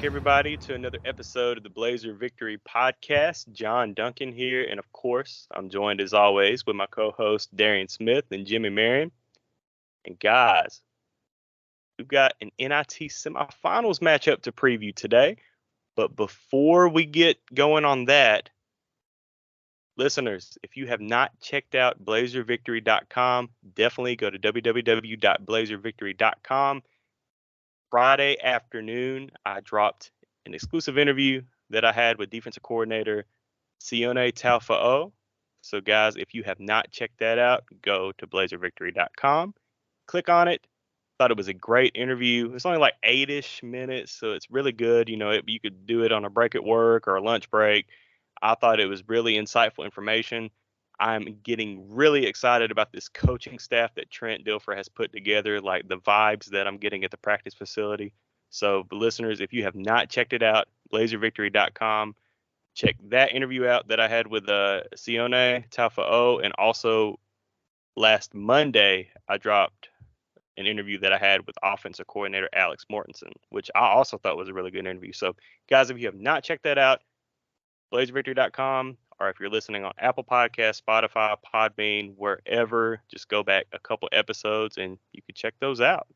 back, everybody, to another episode of the Blazer Victory Podcast. John Duncan here, and of course, I'm joined as always with my co-host Darion Smith and Jimmy Marion. And guys, we've got an NIT semifinals matchup to preview today. But before we get going on that, listeners, if you have not checked out blazervictory.com, definitely go to www.blazervictory.com. Friday afternoon, I dropped an exclusive interview that I had with defensive coordinator Sione Taufa'o. So, guys, if you have not checked that out, go to blazervictory.com, click on it. Thought it was a great interview. It's only like 8-ish minutes, so it's really good. You could do it on a break at work or a lunch break. I thought it was really insightful information. I'm getting really excited about this coaching staff that Trent Dilfer has put together, like the vibes that I'm getting at the practice facility. So, listeners, if you have not checked it out, blazervictory.com, check that interview out that I had with Sione Taufa'o. And also, last Monday, I dropped an interview that I had with offensive coordinator Alex Mortensen, which I also thought was a really good interview. So, guys, if you have not checked that out, blazervictory.com, or if you're listening on Apple Podcasts, Spotify, Podbean, wherever, just go back a couple episodes and you can check those out.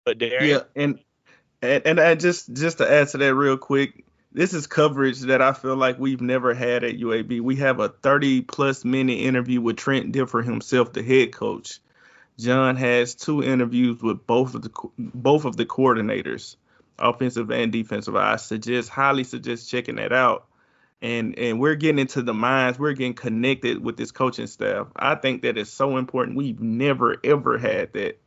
But Darion? Yeah, and I just to add to that real quick, this is coverage that I feel like we've never had at UAB. We have a 30-plus minute interview with Trent Dilfer himself, the head coach. John has 2 interviews with both of the coordinators, offensive and defensive. I highly suggest checking that out. And we're getting into the minds. We're getting connected with this coaching staff. I think that is so important. We've never ever had that.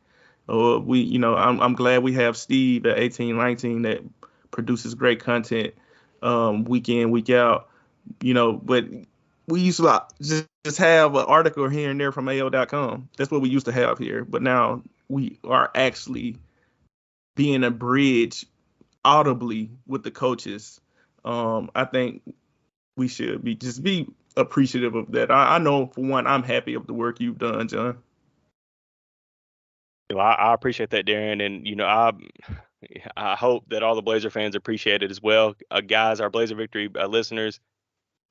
I'm glad we have Steve at 1819 that produces great content week in, week out. But we used to just have an article here and there from AO.com. That's what we used to have here. But now we are actually being a bridge audibly with the coaches. I think we should be appreciative of that. I know, for one, I'm happy of the work you've done, John. Well, I appreciate that, Darion. And, I hope that all the Blazer fans appreciate it as well. Guys, our Blazer Victory listeners,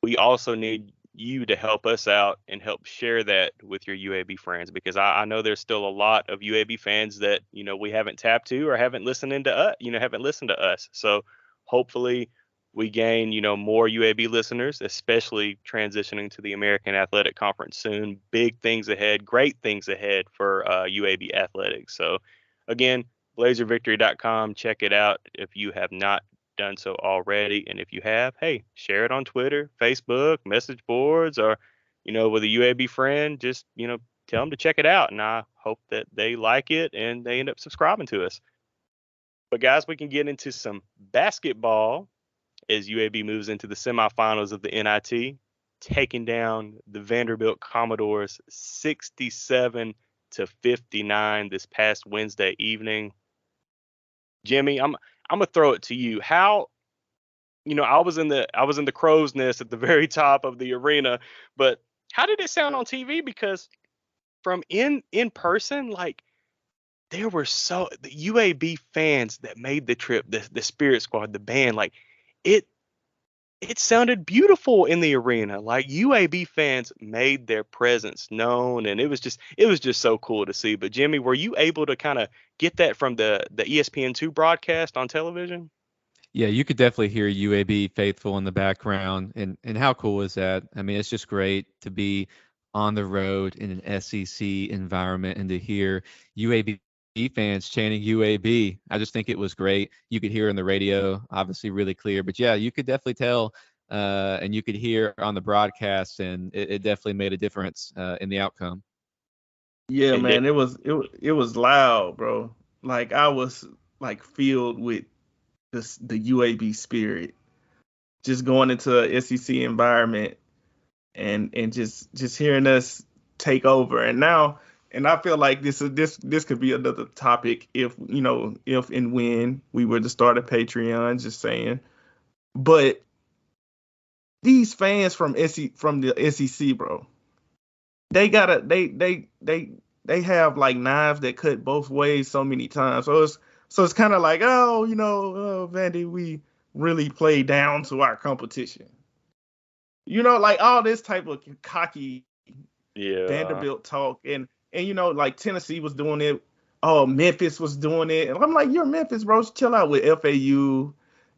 we also need you to help us out and help share that with your UAB friends, because I know there's still a lot of UAB fans that, we haven't tapped to or haven't listened to us. So hopefully we gain, more UAB listeners, especially transitioning to the American Athletic Conference soon. Big things ahead, great things ahead for UAB athletics. So again, blazervictory.com, check it out if you have not done so already. And if you have, hey, share it on Twitter, Facebook, message boards, or, with a UAB friend, just, tell them to check it out. And I hope that they like it and they end up subscribing to us. But guys, we can get into some basketball as UAB moves into the semifinals of the NIT, taking down the Vanderbilt Commodores 67-59 this past Wednesday evening. Jimmy, I'm gonna throw it to you. How, I was in the crow's nest at the very top of the arena, but how did it sound on TV? Because from in person, like, there were the UAB fans that made the trip, the Spirit Squad, the band, like it sounded beautiful in the arena. Like, UAB fans made their presence known, and it was just so cool to see. But Jimmy, were you able to kind of get that from the ESPN2 broadcast on television? Yeah, you could definitely hear UAB faithful in the background, and how cool is that? I mean, it's just great to be on the road in an SEC environment and to hear UAB fans chanting UAB. I just think it was great. You could hear on the radio, obviously really clear, but yeah, you could definitely tell, and you could hear on the broadcast, and it definitely made a difference in the outcome. Yeah, man, it was loud, bro. Like, I was like filled with the UAB spirit, just going into a SEC environment and just hearing us take over. And I feel like this could be another topic if and when we were to start a Patreon, just saying. But these fans from the SEC, bro, they have like knives that cut both ways so many times. So So it's kind of like, Vandy, we really play down to our competition. Like all this type of cocky Yeah. Vanderbilt talk, and like Tennessee was doing it. Oh, Memphis was doing it, and I'm like, you're Memphis, bro. Chill out with FAU,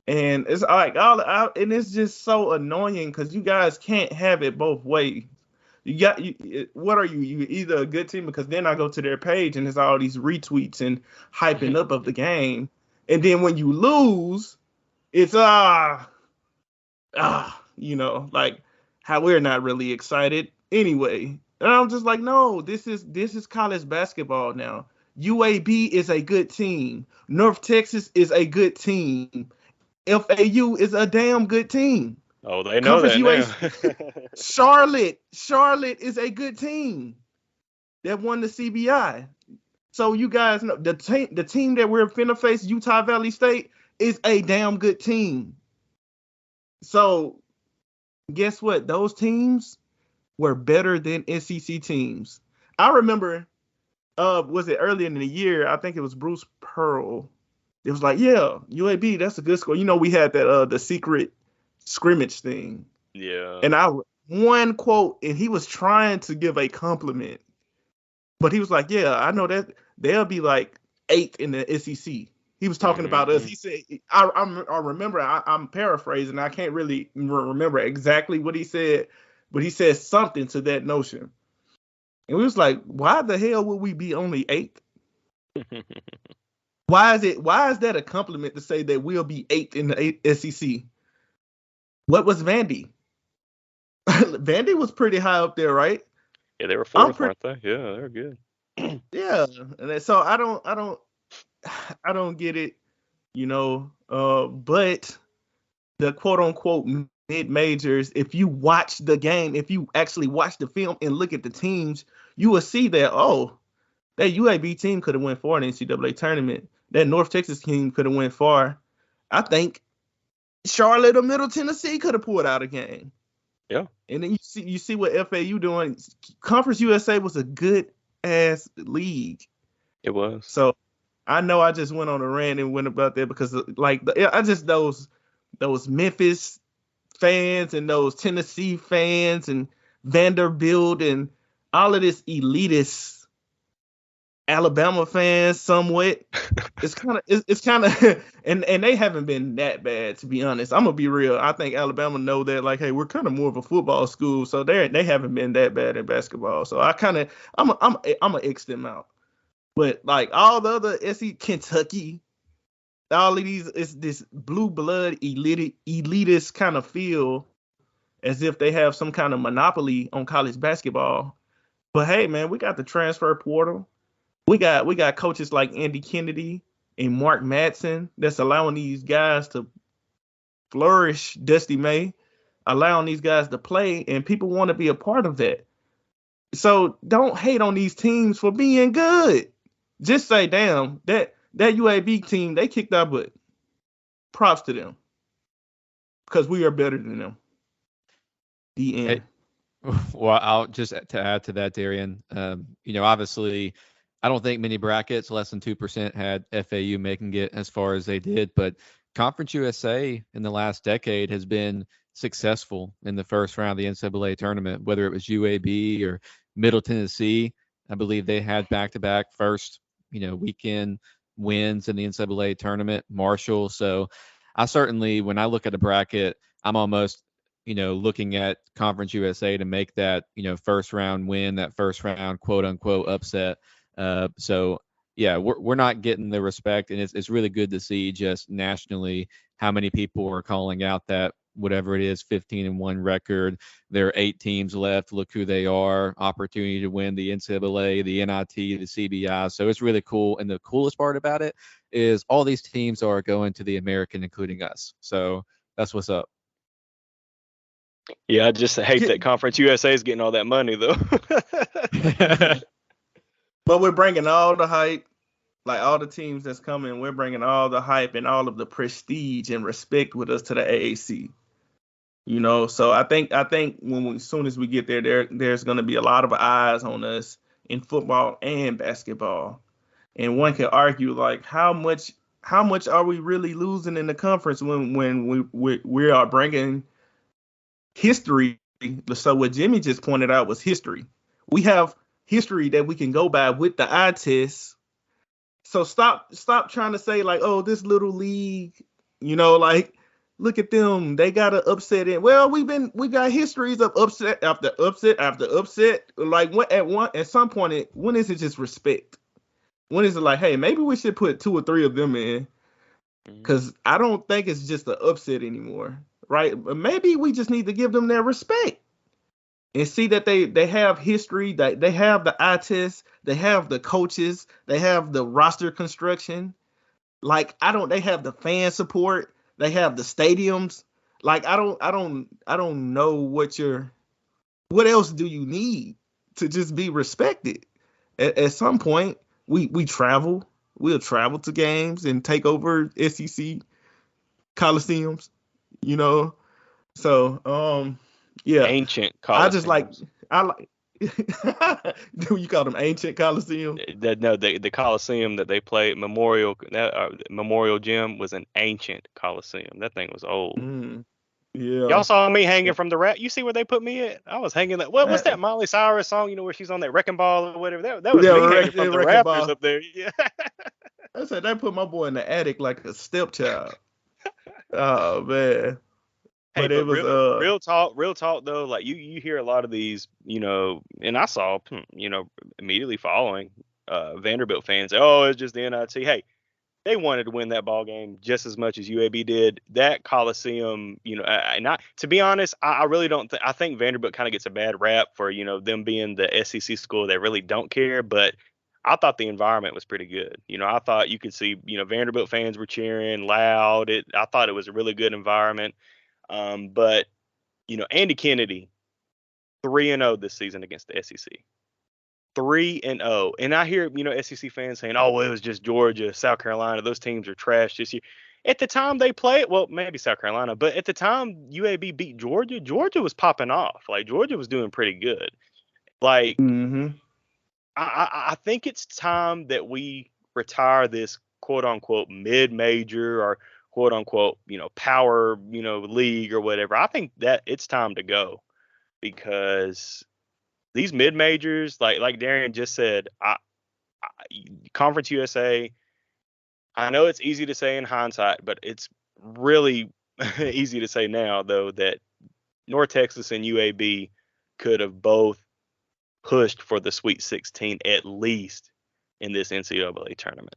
and it's like and it's just so annoying because you guys can't have it both ways. What are you? You either a good team, because then I go to their page and there's all these retweets and hyping up of the game, and then when you lose, it's like how we're not really excited anyway. And I'm just like, no, this is college basketball now. UAB is a good team. North Texas is a good team. FAU is a damn good team. Oh, they know Conference that UAC. now. Charlotte is a good team that won the CBI. So you guys know the team that we're finna face, Utah Valley State, is a damn good team. So guess what? Those teams were better than SEC teams. I remember, was it earlier in the year? I think it was Bruce Pearl. It was like, yeah, UAB, that's a good score. We had that the secret scrimmage thing. Yeah. And one quote, and he was trying to give a compliment, but he was like, yeah, I know that they'll be like 8th in the SEC. He was talking about us. He said, I remember, I'm paraphrasing. I can't really remember exactly what he said, but he said something to that notion. And we was like, why the hell would we be only 8th? Why is that a compliment to say that we'll be 8th in the SEC? What was Vandy? Vandy was pretty high up there, right? Yeah, they were 4th, weren't they? Yeah, they were good. Yeah. And so I don't get it, but the quote unquote mid majors, if you watch the game, if you actually watch the film and look at the teams, you will see that, that UAB team could have went far in the NCAA tournament. That North Texas team could have went far. I think Charlotte or Middle Tennessee could have pulled out a game. Yeah. And then you see what FAU doing. Conference USA was a good ass league. It was. So I know I just went on a rant and went about that because those Memphis fans and those Tennessee fans and Vanderbilt and all of this elitist Alabama fans somewhat. It's kind of and they haven't been that bad, to be honest. I'm gonna be real. I think Alabama know that, like, hey, we're kind of more of a football school, so they haven't been that bad in basketball. So I'm gonna X them out. But like all the other SEC, Kentucky, all of these, it's this blue blood elitist kind of feel as if they have some kind of monopoly on college basketball. But hey, man, we got the transfer portal. We got coaches like Andy Kennedy and Mark Madsen that's allowing these guys to flourish. Dusty May allowing these guys to play, and people want to be a part of that. So don't hate on these teams for being good. Just say, damn, that UAB team, they kicked our butt. Props to them, because we are better than them. The end. Well, I'll just to add to that, Darion. Obviously, I don't think many brackets less than 2% had FAU making it as far as they did, but Conference USA in the last decade has been successful in the first round of the NCAA tournament, whether it was UAB or Middle Tennessee. I believe they had back-to-back first, weekend wins in the NCAA tournament, Marshall. So I certainly, when I look at a bracket, I'm almost, looking at Conference USA to make that, first round win, that first round quote unquote upset. So yeah, we're not getting the respect, and it's really good to see just nationally how many people are calling out that whatever it is, 15-1 record. There are 8 teams left. Look who they are. Opportunity to win the NCAA, the NIT, the CBI. So it's really cool. And the coolest part about it is all these teams are going to the American, including us. So that's what's up. Yeah, I just hate that Conference USA is getting all that money, though. But we're bringing all the hype, like all the teams that's coming. We're bringing all the hype and all of the prestige and respect with us to the AAC. So I think as soon as we get there's going to be a lot of eyes on us in football and basketball. And one could argue, like, how much how much are we really losing in the conference when we are bringing history? So what Jimmy just pointed out was history. We have history that we can go by with the eye test. So stop trying to say like, oh, this little league, like look at them, they got to upset it. Well, we got histories of upset after upset after upset. Like at some point, when is it just respect? When is it like, hey, maybe we should put 2 or 3 of them in? Because I don't think it's just an upset anymore, right? But maybe we just need to give them their respect and see that they have history, that they have the eye test, they have the coaches, they have the roster construction. Like they have the fan support, they have the stadiums. Like I don't know what else do you need to just be respected? At some point, we travel. We'll travel to games and take over SEC coliseums. You know, so yeah. Ancient I just like Coliseums. I like. Do you call them ancient coliseum? No, the Coliseum that they played, Memorial Gym, was an ancient Coliseum. That thing was old. Yeah. Y'all saw me hanging from the rack. You see where they put me at? I was hanging that. What's that Miley Cyrus song? You know where she's on that wrecking ball or whatever. That was Yeah, me hanging from the wrecking rafters ball. up there. Yeah. I said they put my boy in the attic like a stepchild. Oh man. Hey, But it but was real talk though. Like you hear a lot of these, and I saw, immediately following Vanderbilt fans. Oh, it's just the NIT. Hey, they wanted to win that ball game just as much as UAB did. That Coliseum, and to be honest, I really don't think. I think Vanderbilt kind of gets a bad rap for them being the SEC school that really don't care. But I thought the environment was pretty good. I thought you could see, Vanderbilt fans were cheering loud. I thought it was a really good environment. But Andy Kennedy, 3-0 this season against the SEC. 3-0. And I hear, SEC fans saying, oh, well, it was just Georgia, South Carolina. Those teams are trash this year. At the time they played, well, maybe South Carolina, but at the time UAB beat Georgia, Georgia was popping off. Like, Georgia was doing pretty good. Like, I think it's time that we retire this quote unquote mid-major or quote unquote, power, league or whatever. I think that it's time to go because these mid majors, like Darion just said, Conference USA. I know it's easy to say in hindsight, but it's really easy to say now, though, that North Texas and UAB could have both pushed for the Sweet 16 at least in this NCAA tournament.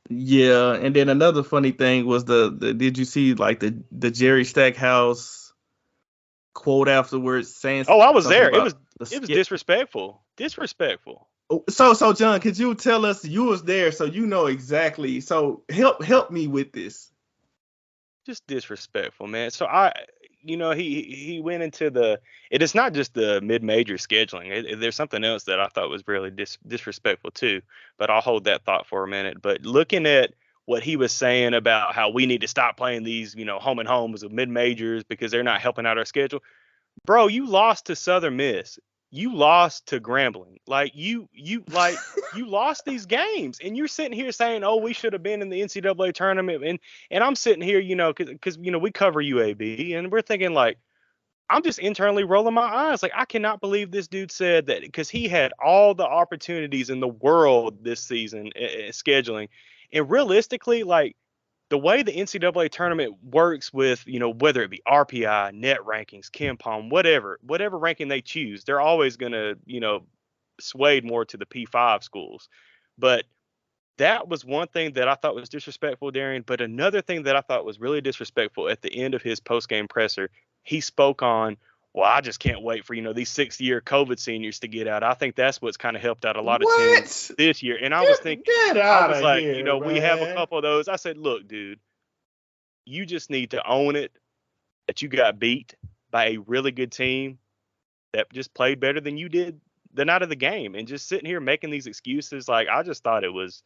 Yeah, and then another funny thing was the did you see like the Jerry Stackhouse quote afterwards saying? Oh, I was there. It was the disrespectful. Disrespectful. So John, could you tell us, you was there, so you know exactly. So help me with this. Just disrespectful, man. So he went into it is not just the mid-major scheduling. There's something else that I thought was really disrespectful too, but I'll hold that thought for a minute. But looking at what he was saying about how we need to stop playing these, home and homes of mid-majors because they're not helping out our schedule. Bro, you lost to Southern Miss. You lost to Grambling. Like you lost these games, and you're sitting here saying, "Oh, we should have been in the NCAA tournament." And I'm sitting here, because we cover UAB, and we're thinking like, I'm just internally rolling my eyes. Like I cannot believe this dude said that because he had all the opportunities in the world this season scheduling, and realistically, like the way the NCAA tournament works with, whether it be RPI, net rankings, KenPom, whatever ranking they choose, they're always going to, sway more to the P5 schools. But that was one thing that I thought was disrespectful, Darion. But another thing that I thought was really disrespectful at the end of his post-game presser, he spoke on, well, I just can't wait for, these 6th-year COVID seniors to get out. I think that's what's kind of helped out a lot of teams this year. And I was thinking, get out of like, here, we have a man. couple of those. I said, look, dude, you just need to own it that you got beat by a really good team that just played better than you did the night of the game. And just sitting here making these excuses, like, I just thought it was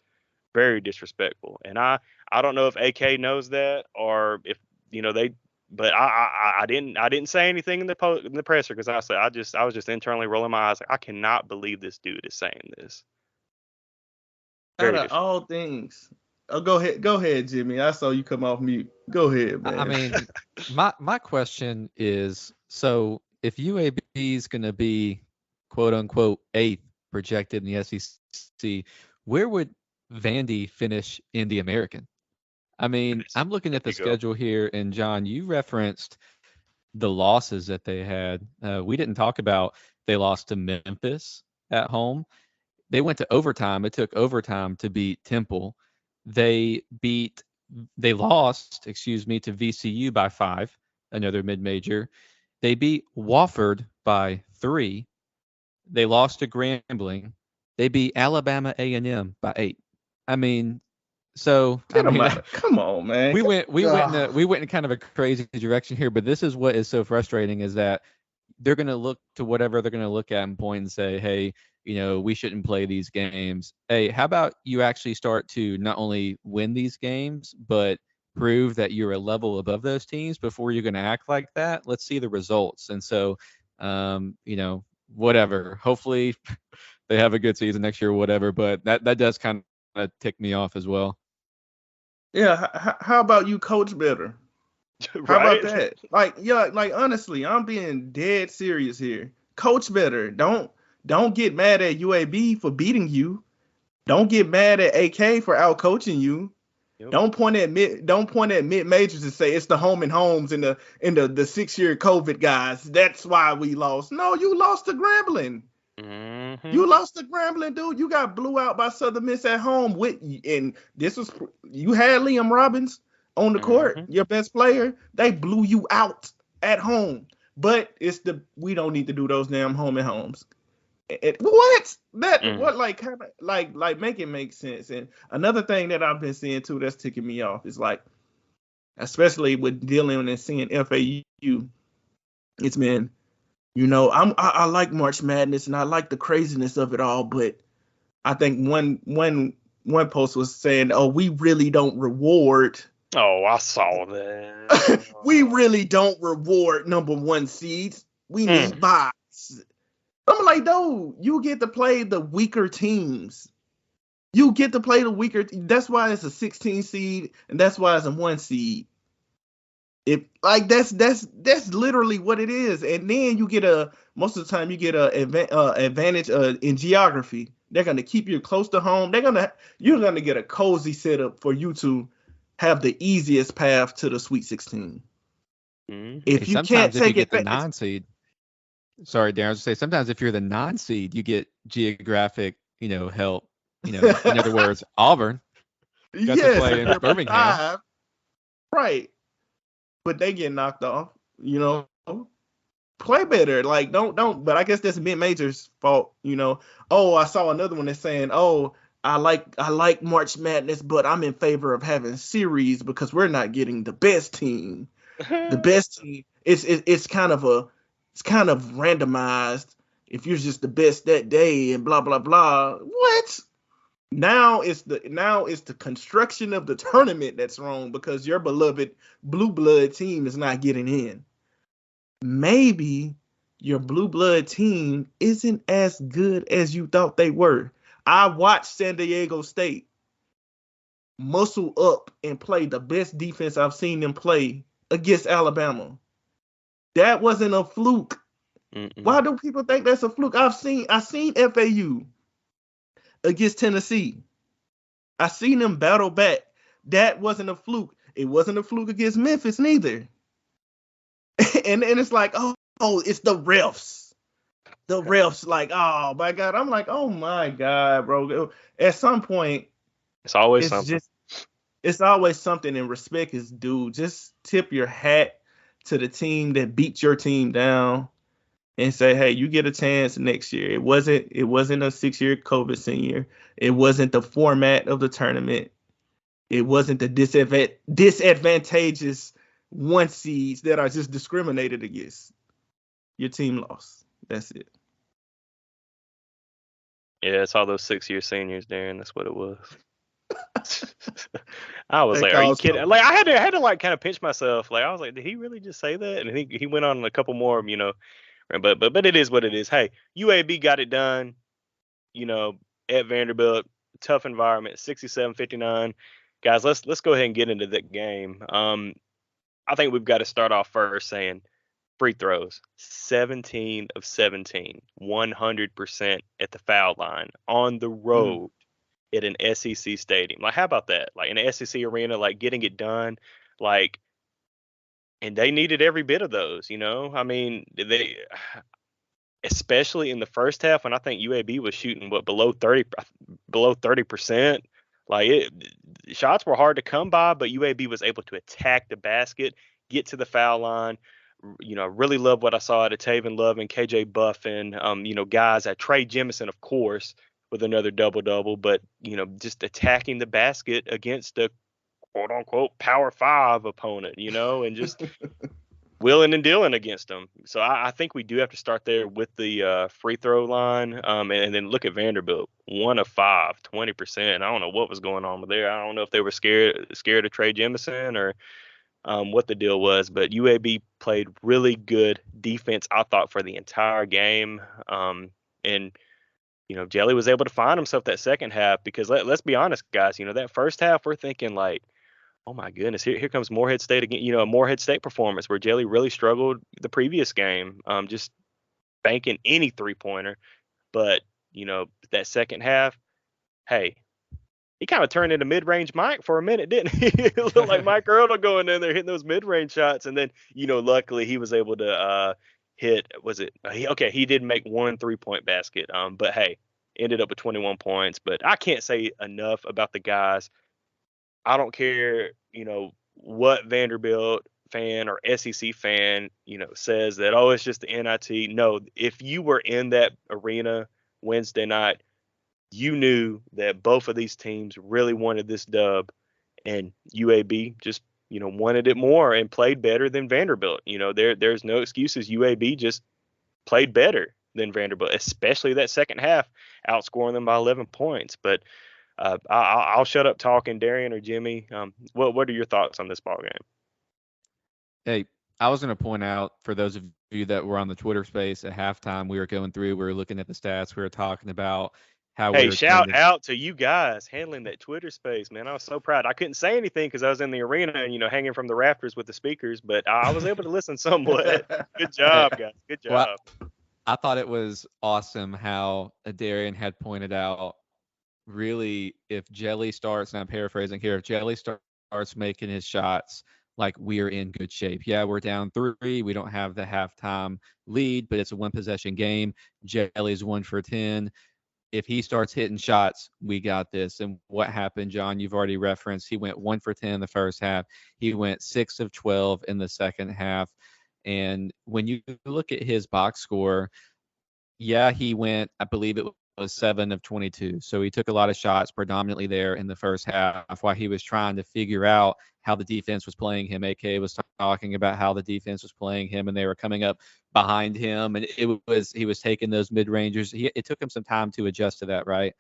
very disrespectful. And I don't know if AK knows that or if, they, but I didn't say anything in the presser because I was just internally rolling my eyes. Like, I cannot believe this dude is saying this. Out of all things, Oh, go ahead, Jimmy. I saw you come off mute. Go ahead, I man. mean, my question is, so if UAB is going to be quote unquote eighth projected in the SEC, where would Vandy finish in the American? I mean, I'm looking There at the you go. schedule here, and John, you referenced the losses that they had. We didn't talk about they lost to Memphis at home. They went to overtime. It took overtime to beat Temple. They beat they lost, excuse me, to VCU by 5, another mid-major. They beat Wofford by 3. They lost to Grambling. They beat Alabama A&M by 8. I mean, so I Get him mean, out. Come on, man. Ah. we went in kind of a crazy direction here, but this is what is so frustrating is that they're going to look to whatever they're going to look at and point and say, hey, we shouldn't play these games. Hey, how about you actually start to not only win these games, but prove that you're a level above those teams before you're going to act like that? Let's see the results. And so, whatever. Hopefully they have a good season next year or whatever, but that does kind of tick me off as well. Yeah. How about you coach better? How about Right? that? Like, yeah, like honestly, I'm being dead serious here. Coach better. Don't get mad at UAB for beating you. Don't get mad at AK for out coaching you. Yep. Don't point at mid majors and say it's the home and homes and the 6 year COVID guys. That's why we lost. No, you lost to Grambling. Mm-hmm. You lost to Grambling, dude. You got blew out by Southern Miss at home and this was you had Liam Robbins on the court, Mm-hmm. your best player. They blew you out at home. But we don't need to do those damn home and homes. What that Mm. what like kind of like make it make sense. And another thing that I've been seeing too that's ticking me off is like, especially with dealing and seeing FAU, it's been, I like March Madness and I like the craziness of it all, but I think one post was saying, "Oh, we really don't reward, Oh, I saw that. we really don't reward number one seeds. We Mm. need buys." I'm like, dude, you get to play the weaker teams. You get to play the weaker. That's why it's a 16 seed, and that's why it's a 1 seed. If like that's literally what it is. And then you get most of the time you get a advantage in geography. They're gonna keep you close to home. You're gonna get a cozy setup for you to have the easiest path to the Sweet 16. Mm-hmm. Hey, If you can't sometimes if you take get the advantage, 9 seed, sorry, Darren, I was gonna say sometimes if you're the 9 seed, you get geographic, help. In other words, Auburn got to yes, play if in you're the Birmingham. 5, right? But they get knocked off. Play better. Like don't. But I guess that's mid major's fault. Oh, I saw another one that's saying, oh, I like March Madness, but I'm in favor of having series because we're not getting the best team. The best team. It's kind of randomized. If you're just the best that day and blah blah blah. What? Now it's the construction of the tournament that's wrong because your beloved blue blood team is not getting in. Maybe your blue blood team isn't as good as you thought they were. I watched San Diego State muscle up and play the best defense I've seen them play against Alabama. That wasn't a fluke. Mm-mm. Why do people think that's a fluke? I seen FAU against Tennessee. I seen them battle back. That wasn't a fluke. It wasn't a fluke against Memphis neither. and it's like, oh, it's the refs. The refs, like, oh my god. I'm like, oh my god, bro. At some point, It's always it's something. just it's always something, and respect is due. Just tip your hat to the team that beat your team down and say, hey, you get a chance next year. It wasn't a 6 year COVID senior. It wasn't the format of the tournament. It wasn't the disadvantageous 1 seeds that are just discriminated against. Your team lost. That's it. Yeah, it's all those 6 year seniors, Darren. That's what it was. I was That like, "Are you caused kidding?" trouble. Like, I had to like kind of pinch myself. Like, I was like, "Did he really just say that?" And he went on a couple more, But it is what it is. Hey, UAB got it done. You know, at Vanderbilt, tough environment, 67-59. guys, let's go ahead and get into that game. I think we've got to start off first saying free throws, 17 of 17, 100% at the foul line on the road at an SEC stadium. Like, how about that? Like, in an SEC arena, like, getting it done, like, and they needed every bit of those, you know? I mean, they, especially in the first half when I think UAB was shooting, below 30%. Like, shots were hard to come by, but UAB was able to attack the basket, get to the foul line. You know, really love what I saw out of Taven Love and KJ Buffin. You know, guys at Trey Jemison, of course, with another double-double, but, you know, just attacking the basket against a quote-unquote Power 5 opponent, you know, and just willing and dealing against them. So I think we do have to start there with the free throw line, and then look at Vanderbilt, 1 of 5, 20%. I don't know what was going on with there. I don't know if they were scared of Trey Jemison or what the deal was, but UAB played really good defense, I thought, for the entire game. And you know, Jelly was able to find himself that second half because let's be honest, guys. You know, that first half we're thinking like, oh my goodness, here comes Morehead State again. You know, a Morehead State performance where Jelly really struggled the previous game, just banking any 3-pointer. But you know, that second half, hey, he kind of turned into mid-range Mike for a minute, didn't he? It looked like Mike Earl going in there hitting those mid-range shots, and then you know, luckily he was able to hit. Was it? He did make 1 3-point basket. But hey, ended up with 21 points. But I can't say enough about the guys. I don't care, you know, what Vanderbilt fan or SEC fan, you know, says that, oh, it's just the NIT. No, if you were in that arena Wednesday night, you knew that both of these teams really wanted this dub, and UAB just, you know, wanted it more and played better than Vanderbilt. You know, there's no excuses. UAB just played better than Vanderbilt, especially that second half, outscoring them by 11 points. But I'll shut up talking. Darion or Jimmy, what are your thoughts on this ball game? Hey, I was going to point out for those of you that were on the Twitter space at halftime, we were looking at the stats, we were talking about how we Hey, were shout out to you guys handling that Twitter space, man. I was so proud. I couldn't say anything because I was in the arena and, you know, hanging from the rafters with the speakers, but I was able to listen somewhat. Good job, guys. Good job. Well, I thought it was awesome how Darion had pointed out, really, if Jelly starts, and I'm paraphrasing here, if Jelly starts making his shots, like, we are in good shape. Yeah, we're down 3. We don't have the halftime lead, but it's a 1-possession game. Jelly's 1 for 10. If he starts hitting shots, we got this. And what happened, John, you've already referenced. He went 1 for 10 in the first half. He went 6 of 12 in the second half. And when you look at his box score, yeah, he went, I believe it was 7 of 22. So he took a lot of shots predominantly there in the first half while he was trying to figure out how the defense was playing him. AK was talking about how the defense was playing him, and they were coming up behind him, and he was taking those mid-rangers. It took him some time to adjust to that, right?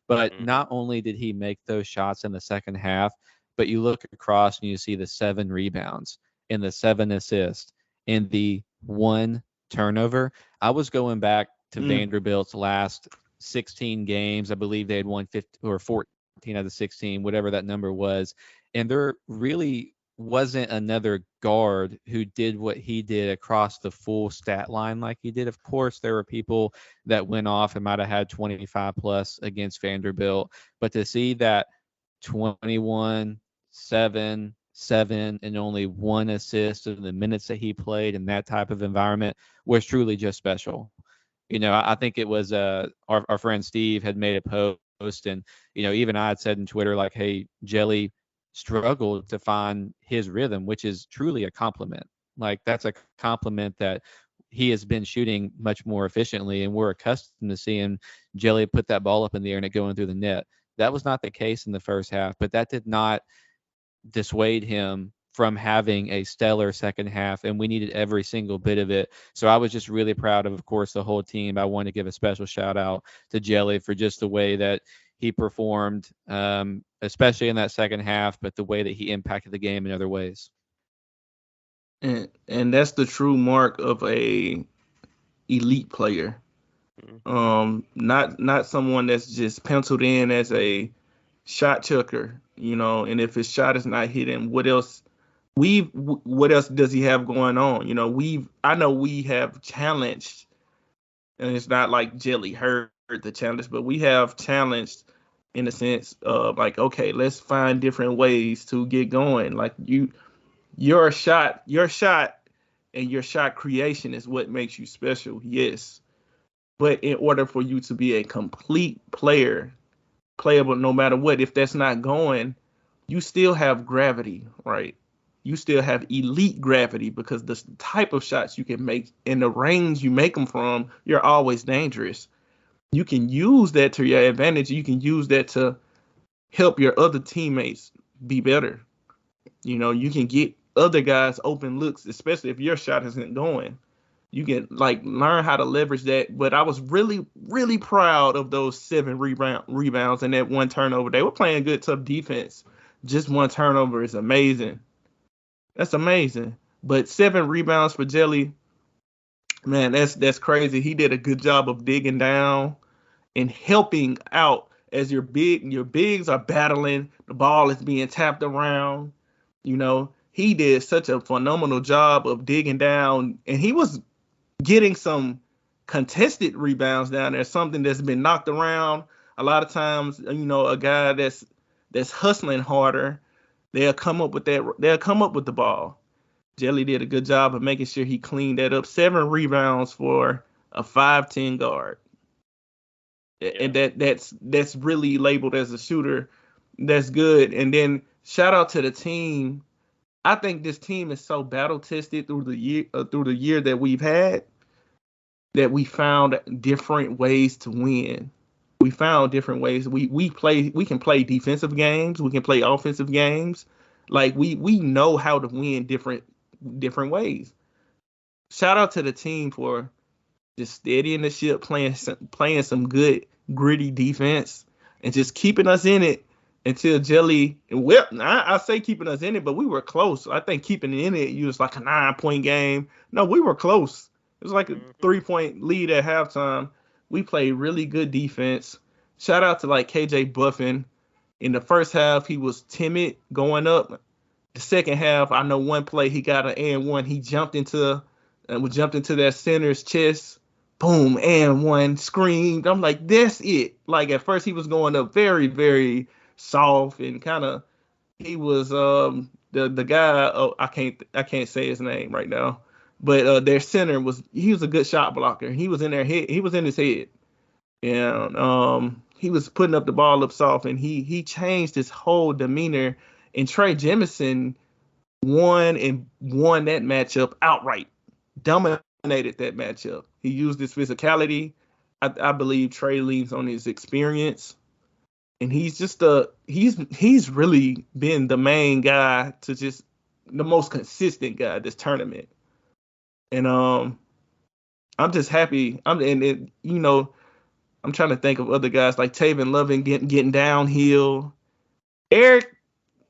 But not only did he make those shots in the second half, but you look across and you see the 7 rebounds and the 7 assists and the 1 turnover. I was going back to Vanderbilt's last 16 games. I believe they had won 15 or 14 out of the 16, whatever that number was. And there really wasn't another guard who did what he did across the full stat line like he did. Of course, there were people that went off and might have had 25 plus against Vanderbilt, but to see that 21, 7, 7, and only 1 assist in the minutes that he played in that type of environment was truly just special. You know, I think it was our friend Steve had made a post, and, you know, even I had said in Twitter, like, hey, Jelly struggled to find his rhythm, which is truly a compliment. Like, that's a compliment that he has been shooting much more efficiently, and we're accustomed to seeing Jelly put that ball up in the air and it going through the net. That was not the case in the first half, but that did not dissuade him from having a stellar second half, and we needed every single bit of it. So I was just really proud of course, the whole team. I want to give a special shout out to Jelly for just the way that he performed, especially in that second half, but the way that he impacted the game in other ways. And that's the true mark of a elite player. Not someone that's just penciled in as a shot chucker. And if his shot is not hitting, what else does he have going on? I know we have challenged, and it's not like Jelly heard the challenge, but we have challenged in a sense of like, okay, let's find different ways to get going. Like your shot and your shot creation is what makes you special, yes. But in order for you to be a complete player, playable no matter what, if that's not going, you still have gravity, right? You still have elite gravity because the type of shots you can make and the range you make them from, you're always dangerous. You can use that to your advantage. You can use that to help your other teammates be better. You can get other guys open looks, especially if your shot isn't going. You can learn how to leverage that. But I was really, really proud of those 7 rebounds and that 1 turnover. They were playing good, tough defense. Just 1 turnover is amazing. That's amazing. But 7 rebounds for Jelly, man, that's crazy. He did a good job of digging down and helping out as your bigs are battling. The ball is being tapped around. He did such a phenomenal job of digging down, and he was getting some contested rebounds down there, something that's been knocked around. A lot of times, a guy that's hustling harder, they'll come up with the ball. Jelly did a good job of making sure he cleaned that up. 7 rebounds for a 5'10" guard. Yeah. And that's really labeled as a shooter. That's good. And then shout out to the team. I think this team is so battle tested through the year that we've had, that we found different ways to win. We found different ways. We can play defensive games. We can play offensive games. Like we know how to win different ways. Shout out to the team for just steadying the ship, playing some good gritty defense, and just keeping us in it until Jelly. Well, I say keeping us in it, but we were close. I think keeping it in it, you was like a 9-point game. No, we were close. It was like a 3-point lead at halftime. We played really good defense. Shout out to KJ Buffin. In the first half, he was timid going up. The second half, I know one play he got an and one. He jumped into that center's chest. Boom, and one, screamed. I'm like, that's it. At first he was going up very, very soft and kind of. He was the guy. Oh, I can't say his name right now. But their center was a good shot blocker. He was in their head. He was in his head, and he was putting up the ball up soft, and he changed his whole demeanor. And Trey Jemison won that matchup outright, dominated that matchup. He used his physicality. I believe Trey leans on his experience, and he's just he's really been the main guy to just the most consistent guy this tournament. And I'm just happy. I'm trying to think of other guys like Taven Loving getting downhill. Eric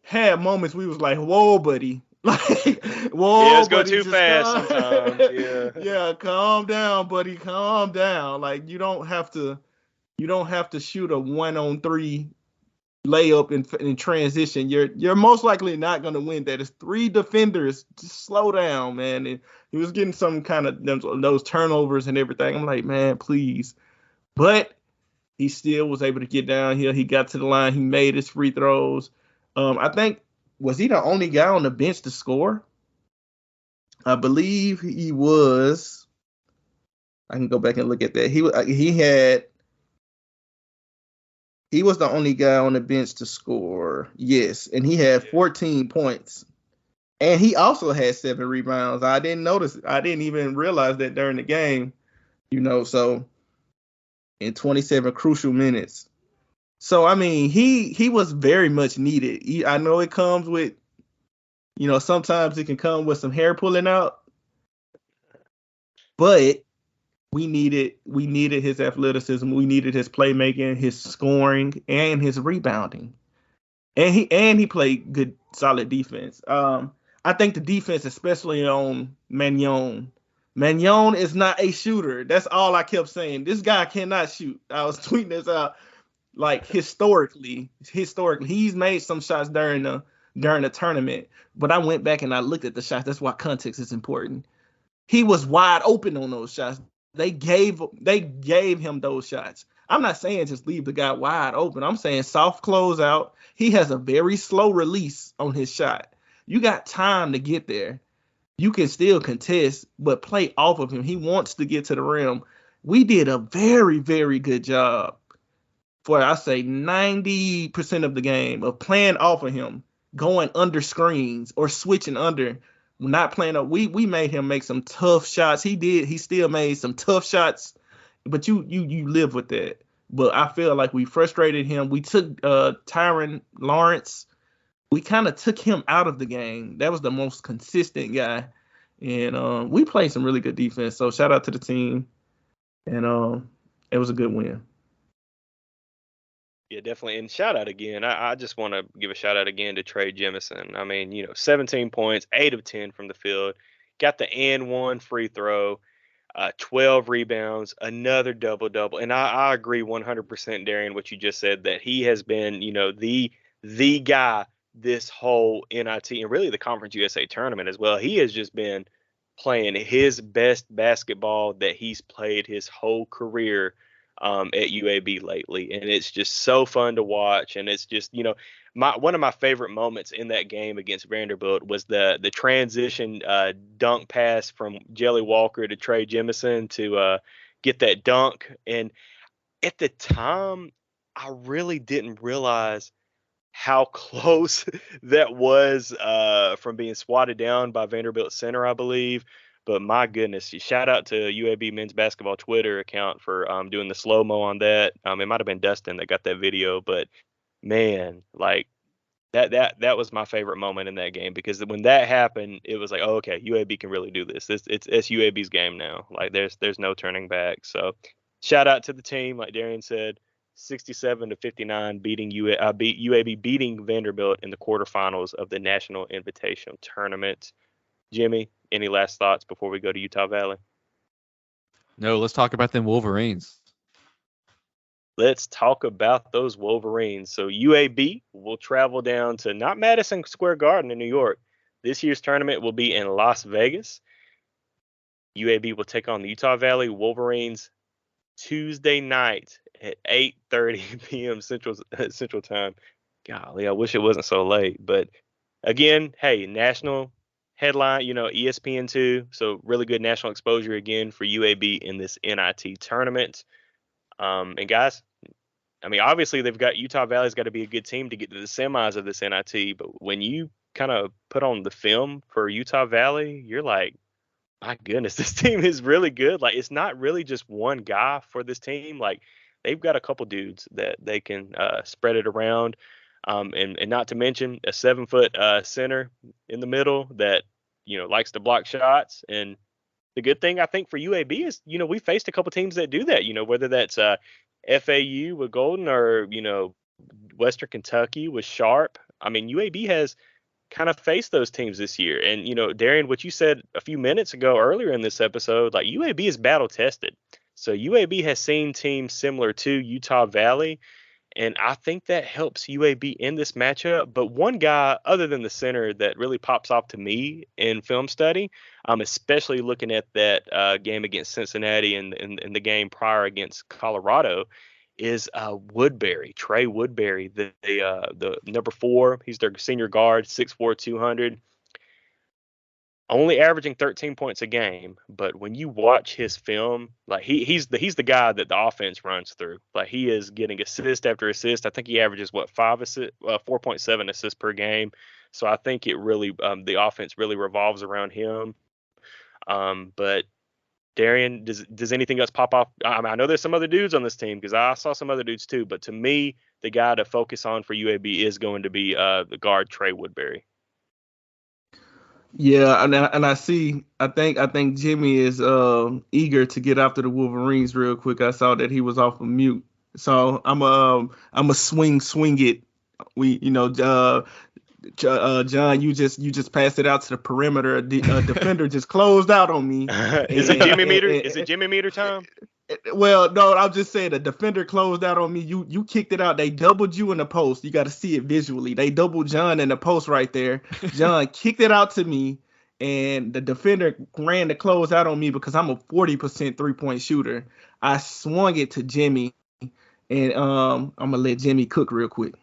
had moments we was like, whoa, buddy. Whoa, yeah, it's buddy, go too fast sometimes. Yeah. Yeah, calm down, buddy. Calm down. You don't have to shoot a 1-on-3 layup in transition. You're most likely not going to win that. It's 3 defenders. Just slow down, man. And he was getting some kind of those turnovers and everything. I'm like, man, please. But he still was able to get down here. He got to the line. He made his free throws. I think, was he the only guy on the bench to score? I believe he was. I can go back and look at that. He was the only guy on the bench to score. Yes, and he had 14 points. And he also had 7 rebounds. I didn't notice. I didn't even realize that during the game. So in 27 crucial minutes. So, I mean, he was very much needed. I know it comes with, sometimes it can come with some hair pulling out. But we needed his athleticism. We needed his playmaking, his scoring, and his rebounding. And he played good, solid defense. I think the defense, especially on Magnon is not a shooter. That's all I kept saying. This guy cannot shoot. I was tweeting this out. Like historically, he's made some shots during the tournament. But I went back and I looked at the shots. That's why context is important. He was wide open on those shots. They gave him those shots. I'm not saying just leave the guy wide open. I'm saying soft close out. He has a very slow release on his shot. You got time to get there. You can still contest, but play off of him. He wants to get to the rim. We did a very, very good job for, I say, 90% of the game of playing off of him, going under screens or switching under. Not playing up. We made him make some tough shots. He still made some tough shots, but you live with that. But I feel like we frustrated him. We took Tyron Lawrence. We kind of took him out of the game. That was the most consistent guy. And we played some really good defense. So shout out to the team. And it was a good win. Yeah, definitely. And shout out again. I just want to give a shout out again to Trey Jemison. I mean, 17 points, 8 of 10 from the field, got the and one free throw, 12 rebounds, another double-double. And I agree 100%, Darion, what you just said, that he has been, the guy this whole NIT and really the Conference USA tournament as well. He has just been playing his best basketball that he's played his whole career at UAB lately, and it's just so fun to watch. And it's just one of my favorite moments in that game against Vanderbilt was the transition dunk pass from Jelly Walker to Trey Jemison to get that dunk. And at the time, I really didn't realize how close that was from being swatted down by Vanderbilt center, I believe. But my goodness, shout out to UAB men's basketball Twitter account for doing the slow-mo on that. It might have been Dustin that got that video, but man, like that was my favorite moment in that game, because when that happened, it was like, oh, okay, UAB can really do this. It's UAB's game now. Like there's no turning back. So shout out to the team, like Darion said, 67-59 UAB beating Vanderbilt in the quarterfinals of the National Invitational Tournament. Jimmy, any last thoughts before we go to Utah Valley? No, let's talk about them Wolverines. Let's talk about those Wolverines. So UAB will travel down to not Madison Square Garden in New York. This year's tournament will be in Las Vegas. UAB will take on the Utah Valley Wolverines Tuesday night at 8:30 p.m. Central Time. Golly, I wish it wasn't so late. But again, hey, national headline, ESPN2. So really good national exposure again for UAB in this NIT tournament. And guys, I mean, obviously they've got Utah Valley's got to be a good team to get to the semis of this NIT. But when you kind of put on the film for Utah Valley, you're like, my goodness, this team is really good. Like, it's not really just one guy for this team. Like, they've got a couple dudes that they can spread it around. And not to mention a 7-foot center in the middle that, likes to block shots. And the good thing, I think, for UAB is, we faced a couple teams that do that, whether that's FAU with Golden or, Western Kentucky with Sharp. I mean, UAB has kind of faced those teams this year. And, Darion, what you said a few minutes ago earlier in this episode, like, UAB is battle tested. So UAB has seen teams similar to Utah Valley. And I think that helps UAB in this matchup. But one guy, other than the center, that really pops off to me in film study, especially looking at that game against Cincinnati and the game prior against Colorado, is Woodbury, Trey Woodbury, the number 4. He's their senior guard, 6'4", 200. Only averaging 13 points a game, but when you watch his film, like he's the guy that the offense runs through. Like, he is getting assist after assist. I think he averages 4.7 assists per game. So I think it really the offense really revolves around him. But Darion, does anything else pop off? I know there's some other dudes on this team because I saw some other dudes too. But to me, the guy to focus on for UAB is going to be the guard Trey Woodbury. Yeah, and I think Jimmy is eager to get after the Wolverines real quick. I saw that he was off of mute, so I'm a swing it. John, you just passed it out to the perimeter. The defender just closed out on me. Is it Jimmy Meter? Is it Jimmy Meter time? Well, no, I'm just saying the defender closed out on me. You kicked it out. They doubled you in the post. You got to see it visually. They doubled John in the post right there. John kicked it out to me, and the defender ran to close out on me because I'm a 40% 3-point shooter. I swung it to Jimmy, and I'm gonna let Jimmy cook real quick.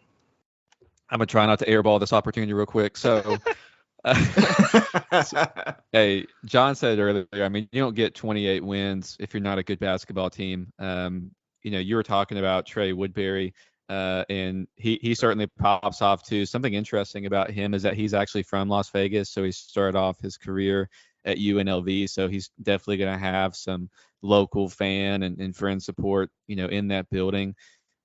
I'm gonna try not to airball this opportunity real quick. So, hey, John said earlier, I mean, you don't get 28 wins if you're not a good basketball team. You were talking about Trey Woodbury, and he certainly pops off too. Something interesting about him is that he's actually from Las Vegas, so he started off his career at UNLV, so he's definitely going to have some local fan and friend support, in that building.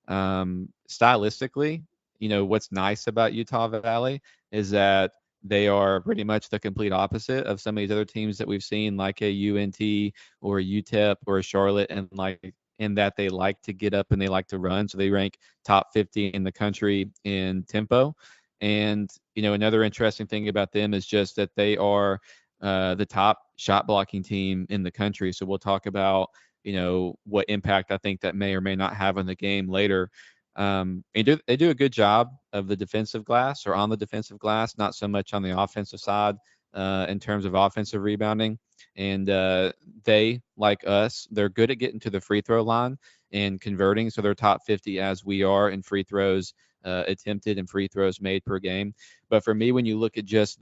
Stylistically, what's nice about Utah Valley is that they are pretty much the complete opposite of some of these other teams that we've seen, like a UNT or a UTEP or a Charlotte, and like in that they like to get up and they like to run. So they rank top 50 in the country in tempo. And another interesting thing about them is just that they are the top shot blocking team in the country. So we'll talk about what impact I think that may or may not have on the game later. They do a good job of the defensive glass or on the defensive glass, not so much on the offensive side in terms of offensive rebounding. And they, like us, they're good at getting to the free throw line and converting. So they're top 50 as we are in free throws attempted and free throws made per game. But for me, when you look at just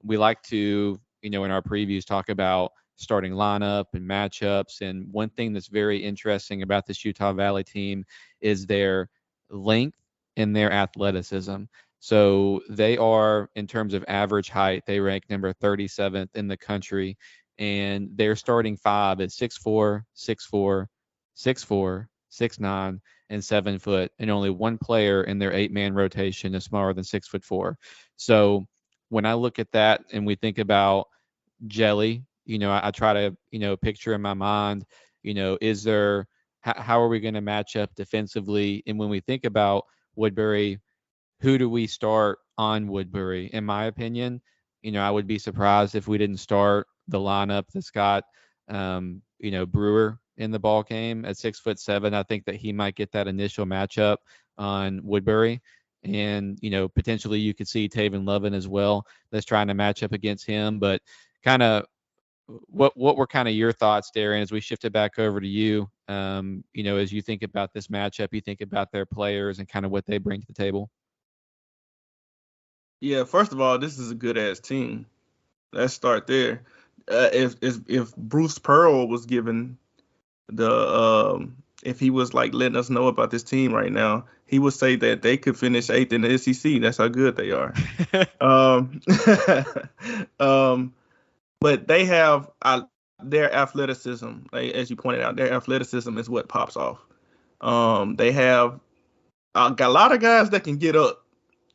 we like to, in our previews, talk about starting lineup and matchups. And one thing that's very interesting about this Utah Valley team is their length and their athleticism. So they are, in terms of average height, they rank number 37th in the country. And their starting five is 6'4", 6'4", 6'4", 6'9", and 7 foot. And only one player in their 8-man rotation is smaller than 6'4". So when I look at that and we think about jelly, I try to, picture in my mind, is there, how are we going to match up defensively? And when we think about Woodbury, who do we start on Woodbury? In my opinion, I would be surprised if we didn't start the lineup that's got, Brewer in the ball game at 6'7". I think that he might get that initial matchup on Woodbury. And, potentially you could see Taven Lovin as well that's trying to match up against him. But kind of what were kind of your thoughts, Darion, as we shifted back over to you, as you think about this matchup, you think about their players and kind of what they bring to the table? Yeah, first of all, this is a good ass team. Let's start there. If Bruce Pearl was given if he was like letting us know about this team right now, he would say that they could finish 8th in the SEC. That's how good they are. But they have their athleticism. As you pointed out, their athleticism is what pops off. They have got a lot of guys that can get up.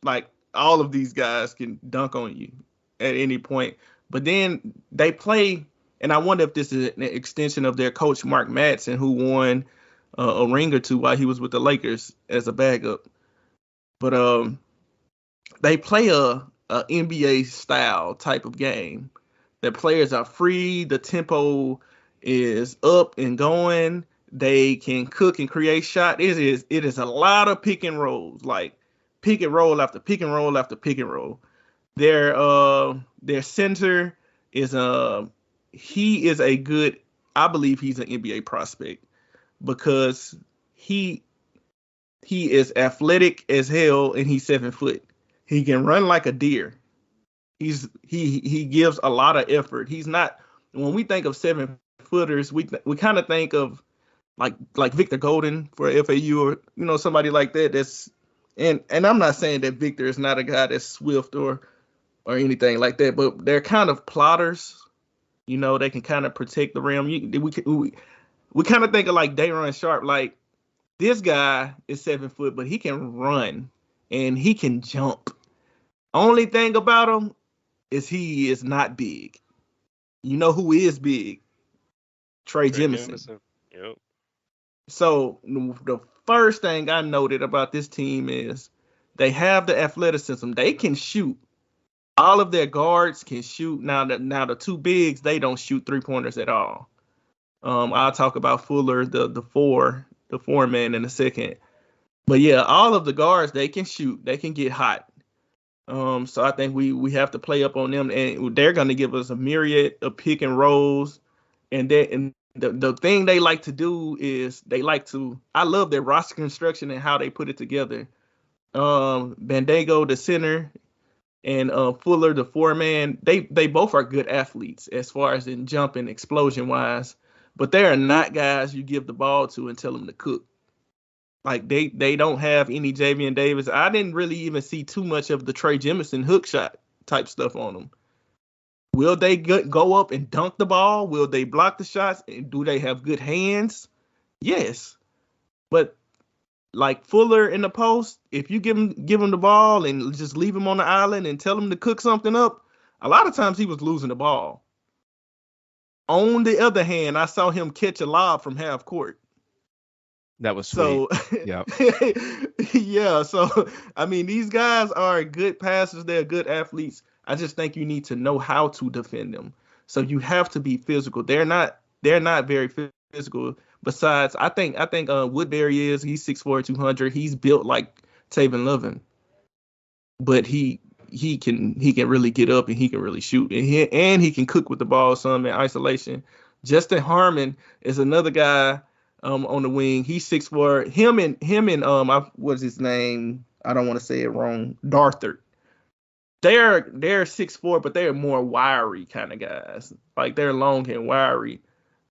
Like all of these guys can dunk on you at any point. But then they play, and I wonder if this is an extension of their coach Mark Madsen, who won a ring or two while he was with the Lakers as a backup. But they play a NBA style type of game. Their players are free. The tempo is up and going. They can cook and create shot. It is a lot of pick and rolls, like pick and roll after pick and roll after pick and roll. Their center is he is a good, I believe he's an NBA prospect because he is athletic as hell and he's 7 foot. He can run like a deer. He gives a lot of effort. He's not, when we think of 7-footers, we kind of think of like Victor Golden for FAU or somebody like that. That's and I'm not saying that Victor is not a guy that's swift or anything like that, but they're kind of plotters. They can kind of protect the rim. We kind of think of like Darion Sharp. Like this guy is 7 foot, but he can run and he can jump. Only thing about him is he is not big. You know who is big? Trey Jemison. Yep. So the first thing I noted about this team is they have the athleticism. They can shoot. All of their guards can shoot. Now the two bigs, they don't shoot 3-pointers at all. I'll talk about Fuller, the four man in a second. But yeah, all of the guards, they can shoot, they can get hot. So I think we have to play up on them, and they're going to give us a myriad of pick and rolls. And the thing they like to do is I love their roster construction and how they put it together. Bandago, the center, and Fuller, the four man, they both are good athletes as far as in jumping explosion wise, but they are not guys you give the ball to and tell them to cook. Like they don't have any Javian Davis. I didn't really even see too much of the Trey Jemison hook shot type stuff on them. Will they go up and dunk the ball? Will they block the shots? And do they have good hands? Yes, but like Fuller in the post, if you give him the ball and just leave him on the island and tell him to cook something up, a lot of times he was losing the ball. On the other hand, I saw him catch a lob from half court. That was sweet. So, yeah. yeah. So, I mean, these guys are good passers. They're good athletes. I just think you need to know how to defend them. So you have to be physical. They're not very physical. Besides, I think Woodbury he's 6'4", 200. He's built like Taven Lovin, but he can really get up and he can really shoot and he can cook with the ball some in isolation. Justin Harmon is another guy on the wing. He's 6'4". Him and what's his name? I don't want to say it wrong. Darthur. They're 6'4", but they're more wiry kind of guys. Like they're long and wiry.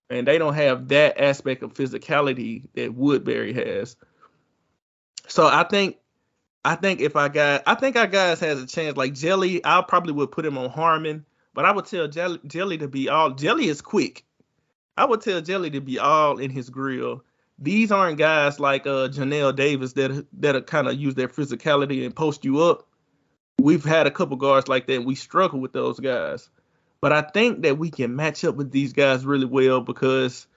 And they don't have that aspect of physicality that Woodbury has. So I think our guys has a chance. Like Jelly, I probably would put him on Harmon, but I would tell Jelly to be all. Jelly is quick. I would tell Jelly to be all in his grill. These aren't guys like Janelle Davis that kind of use their physicality and post you up. We've had a couple guards like that. And we struggle with those guys. But I think that we can match up with these guys really well because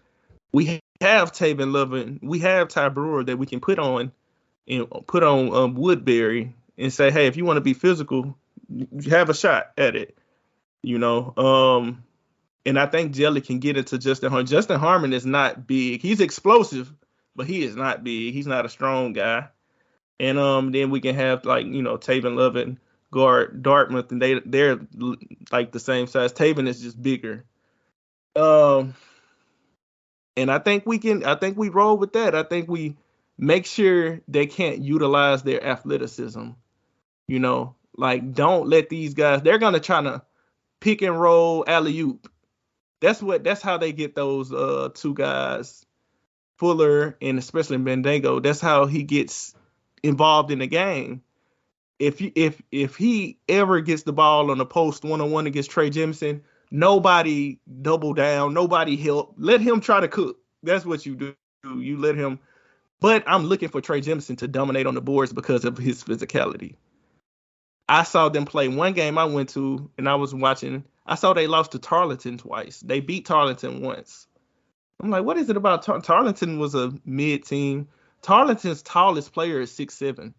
we have Taven Lovin, we have Ty Brewer that we can put on Woodbury and say, hey, if you want to be physical, you have a shot at it, you know. And I think Jelly can get into Justin Harmon. Justin Harmon is not big. He's explosive, but he is not big. He's not a strong guy. And then we can have Taven Lovin guard Dartmouth, and they're like the same size. Taven is just bigger. And I think we roll with that. I think we make sure they can't utilize their athleticism. You know, like don't let these guys, they're gonna try to pick and roll alley-oop. That's how they get those two guys, Fuller and especially Bendango. That's how he gets involved in the game. If he ever gets the ball on the post one-on-one against Trey Jemison, nobody double down, nobody help. Let him try to cook. That's what you do. You let him. But I'm looking for Trey Jemison to dominate on the boards because of his physicality. I saw them play one game I went to, and I was watching. I saw they lost to Tarleton twice. They beat Tarleton once. I'm like, what is it about Tarleton was a mid-team. Tarleton's tallest player is 6'7".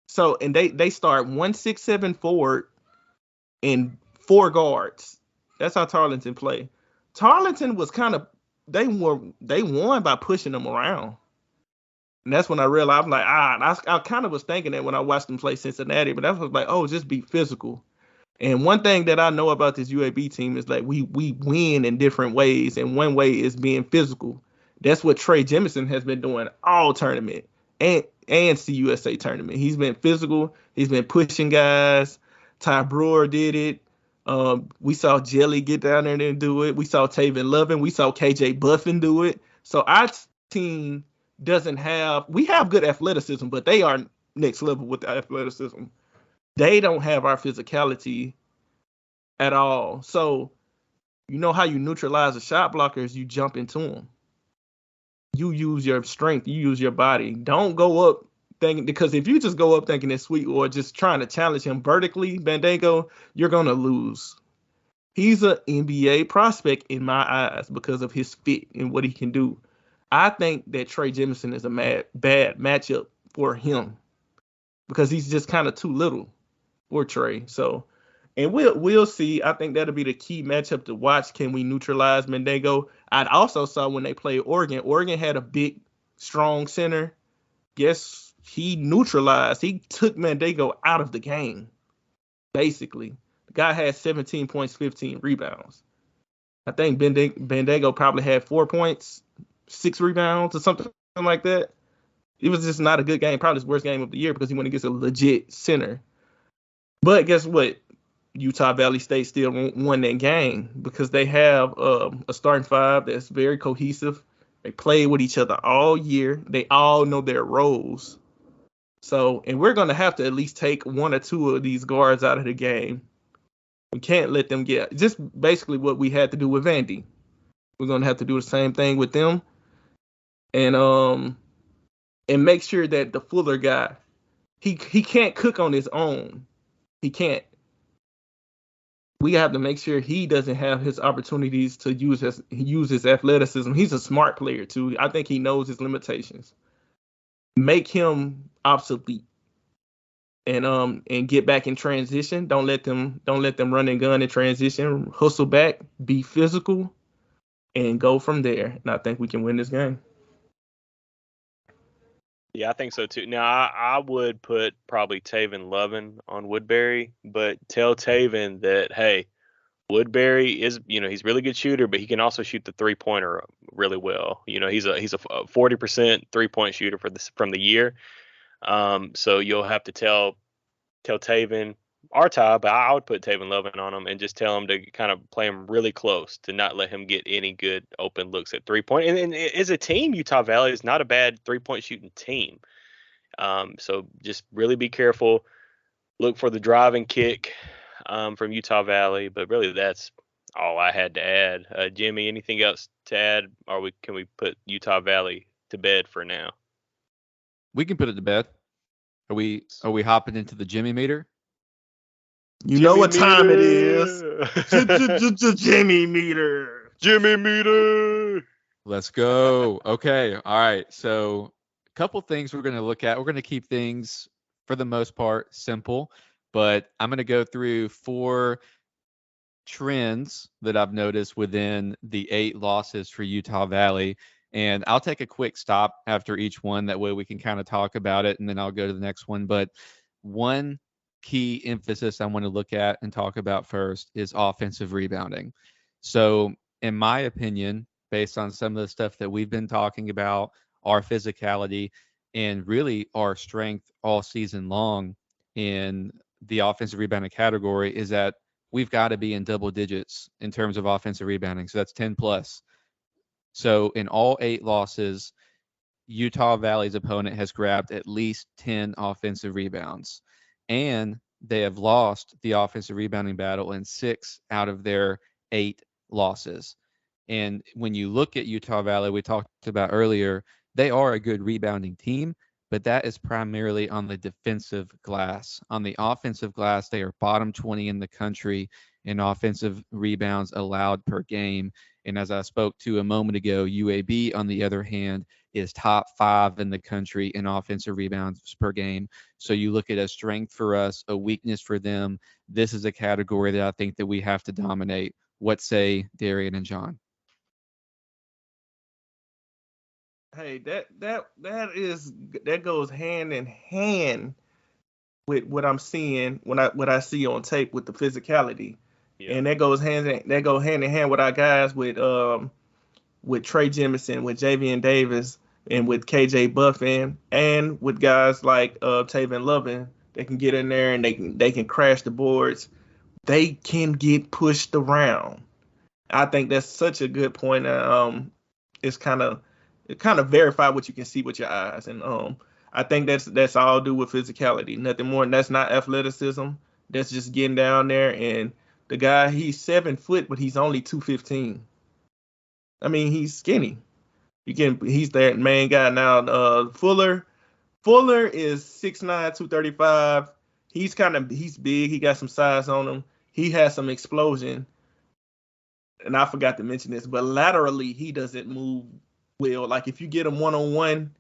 So, and they start 1-6-7 forward and 4 guards. That's how Tarleton play. Tarleton was they won by pushing them around. And that's when I realized, I'm like, I kind of was thinking that when I watched them play Cincinnati, but I was like, oh, just be physical. And one thing that I know about this UAB team is like we win in different ways, and one way is being physical. That's what Trey Jemison has been doing all tournament and CUSA tournament. He's been physical. He's been pushing guys. Ty Brewer did it. We saw Jelly get down there and do it. We saw Taven Lovin. We saw KJ Buffin do it. So our team we have good athleticism, but they are next level with the athleticism. They don't have our physicality at all. So you know how you neutralize the shot blockers? You jump into them. You use your strength. You use your body. Don't go up thinking, because if you just go up thinking it's sweet or just trying to challenge him vertically, Bandago, you're going to lose. He's an NBA prospect in my eyes because of his fit and what he can do. I think that Trey Jemison is a bad matchup for him because he's just kind of too little for Trey. So, And we'll see. I think that'll be the key matchup to watch. Can we neutralize Mendigo? I also saw when they played Oregon. Oregon had a big, strong center. Guess he neutralized. He took Mendigo out of the game. Basically, the guy had 17 points, 15 rebounds. I think Bendigo probably had 4 points, 6 rebounds, or something like that. It was just not a good game. Probably his worst game of the year because he went against a legit center. But guess what? Utah Valley State still won that game because they have a starting five that's very cohesive. They play with each other all year. They all know their roles. So, and we're going to have to at least take 1 or 2 of these guards out of the game. We can't let them get just basically what we had to do with Vandy. We're going to have to do the same thing with them. And make sure that the Fuller guy, he can't cook on his own. He can't. We have to make sure he doesn't have his opportunities to use his athleticism. He's a smart player too. I think he knows his limitations. Make him obsolete, and get back in transition. Don't let them run and gun in transition. Hustle back, be physical, and go from there. And I think we can win this game. Yeah, I think so too. Now, I would put probably Taven Lovin on Woodbury, but tell Taven that, hey, Woodbury is, he's a really good shooter, but he can also shoot the 3-pointer really well. He's a 40% 3-point shooter from the year. So you'll have to tell Taven or Ty, but I would put Taven Lovin on him and just tell him to kind of play him really close to not let him get any good open looks at 3-point. And as a team, Utah Valley is not a bad 3-point shooting team. So just really be careful. Look for the driving kick from Utah Valley, but really that's all I had to add. Jimmy, anything else to add, or can we put Utah Valley to bed for now? We can put it to bed. Are we hopping into the Jimmy meter? You know what time it is. Jimmy meter. Jimmy meter. Let's go. Okay. All right. So a couple things we're going to look at. We're going to keep things, for the most part, simple, but I'm going to go through 4 trends that I've noticed within the 8 losses for Utah Valley. And I'll take a quick stop after each one. That way we can kind of talk about it, and then I'll go to the next one. But one key emphasis I want to look at and talk about first is offensive rebounding. So in my opinion, based on some of the stuff that we've been talking about, our physicality and really our strength all season long in the offensive rebounding category, is that we've got to be in double digits in terms of offensive rebounding. So that's 10 plus. So in all 8 losses, Utah Valley's opponent has grabbed at least 10 offensive rebounds. And they have lost the offensive rebounding battle in 6 out of their 8 losses. And when you look at Utah Valley, we talked about earlier, they are a good rebounding team, but that is primarily on the defensive glass. On the offensive glass, they are bottom 20 in the country in offensive rebounds allowed per game. And as I spoke to a moment ago, UAB, on the other hand, is top 5 in the country in offensive rebounds per game. So you look at a strength for us, a weakness for them. This is a category that I think that we have to dominate. What say Darion and John? Hey, that goes hand in hand with what I'm seeing what I see on tape with the physicality. Yeah. And that goes hand in hand with our guys with Trey Jemison, with Javian Davis, and with KJ Buffin, and with guys like Taven Lovin. They can get in there and they can crash the boards. They can get pushed around. I think that's such a good point. It's kind of verify what you can see with your eyes, and I think that's all due with physicality. Nothing more. And that's not athleticism. That's just getting down there. And the guy, he's 7 foot, but he's only 215. I mean, he's skinny. He's that main guy now. Fuller is 6'9", 235. He's big. He got some size on him. He has some explosion. And I forgot to mention this, but laterally he doesn't move well. Like if you get him 1-on-1,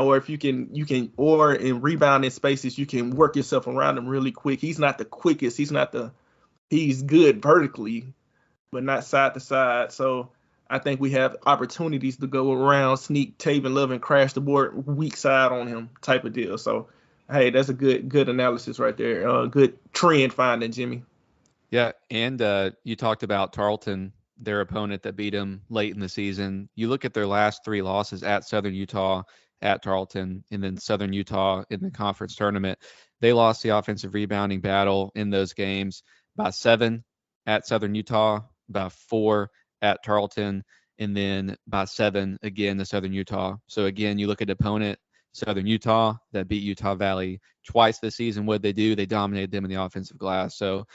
or if you can, or in rebounding spaces, you can work yourself around him really quick. He's not the quickest. He's not the He's good vertically, but not side to side. So I think we have opportunities to go around, sneak Taven Love and crash the board weak side on him type of deal. So hey, that's a good analysis right there. Good trend finding, Jimmy. Yeah, and you talked about Tarleton, their opponent that beat them late in the season. You look at their last 3 losses at Southern Utah, at Tarleton, and then Southern Utah in the conference tournament. They lost the offensive rebounding battle in those games by 7 at Southern Utah, by 4 at Tarleton, and then by 7 again to Southern Utah. So again, you look at opponent Southern Utah that beat Utah Valley twice this season. What they do, they dominated them in the offensive glass. So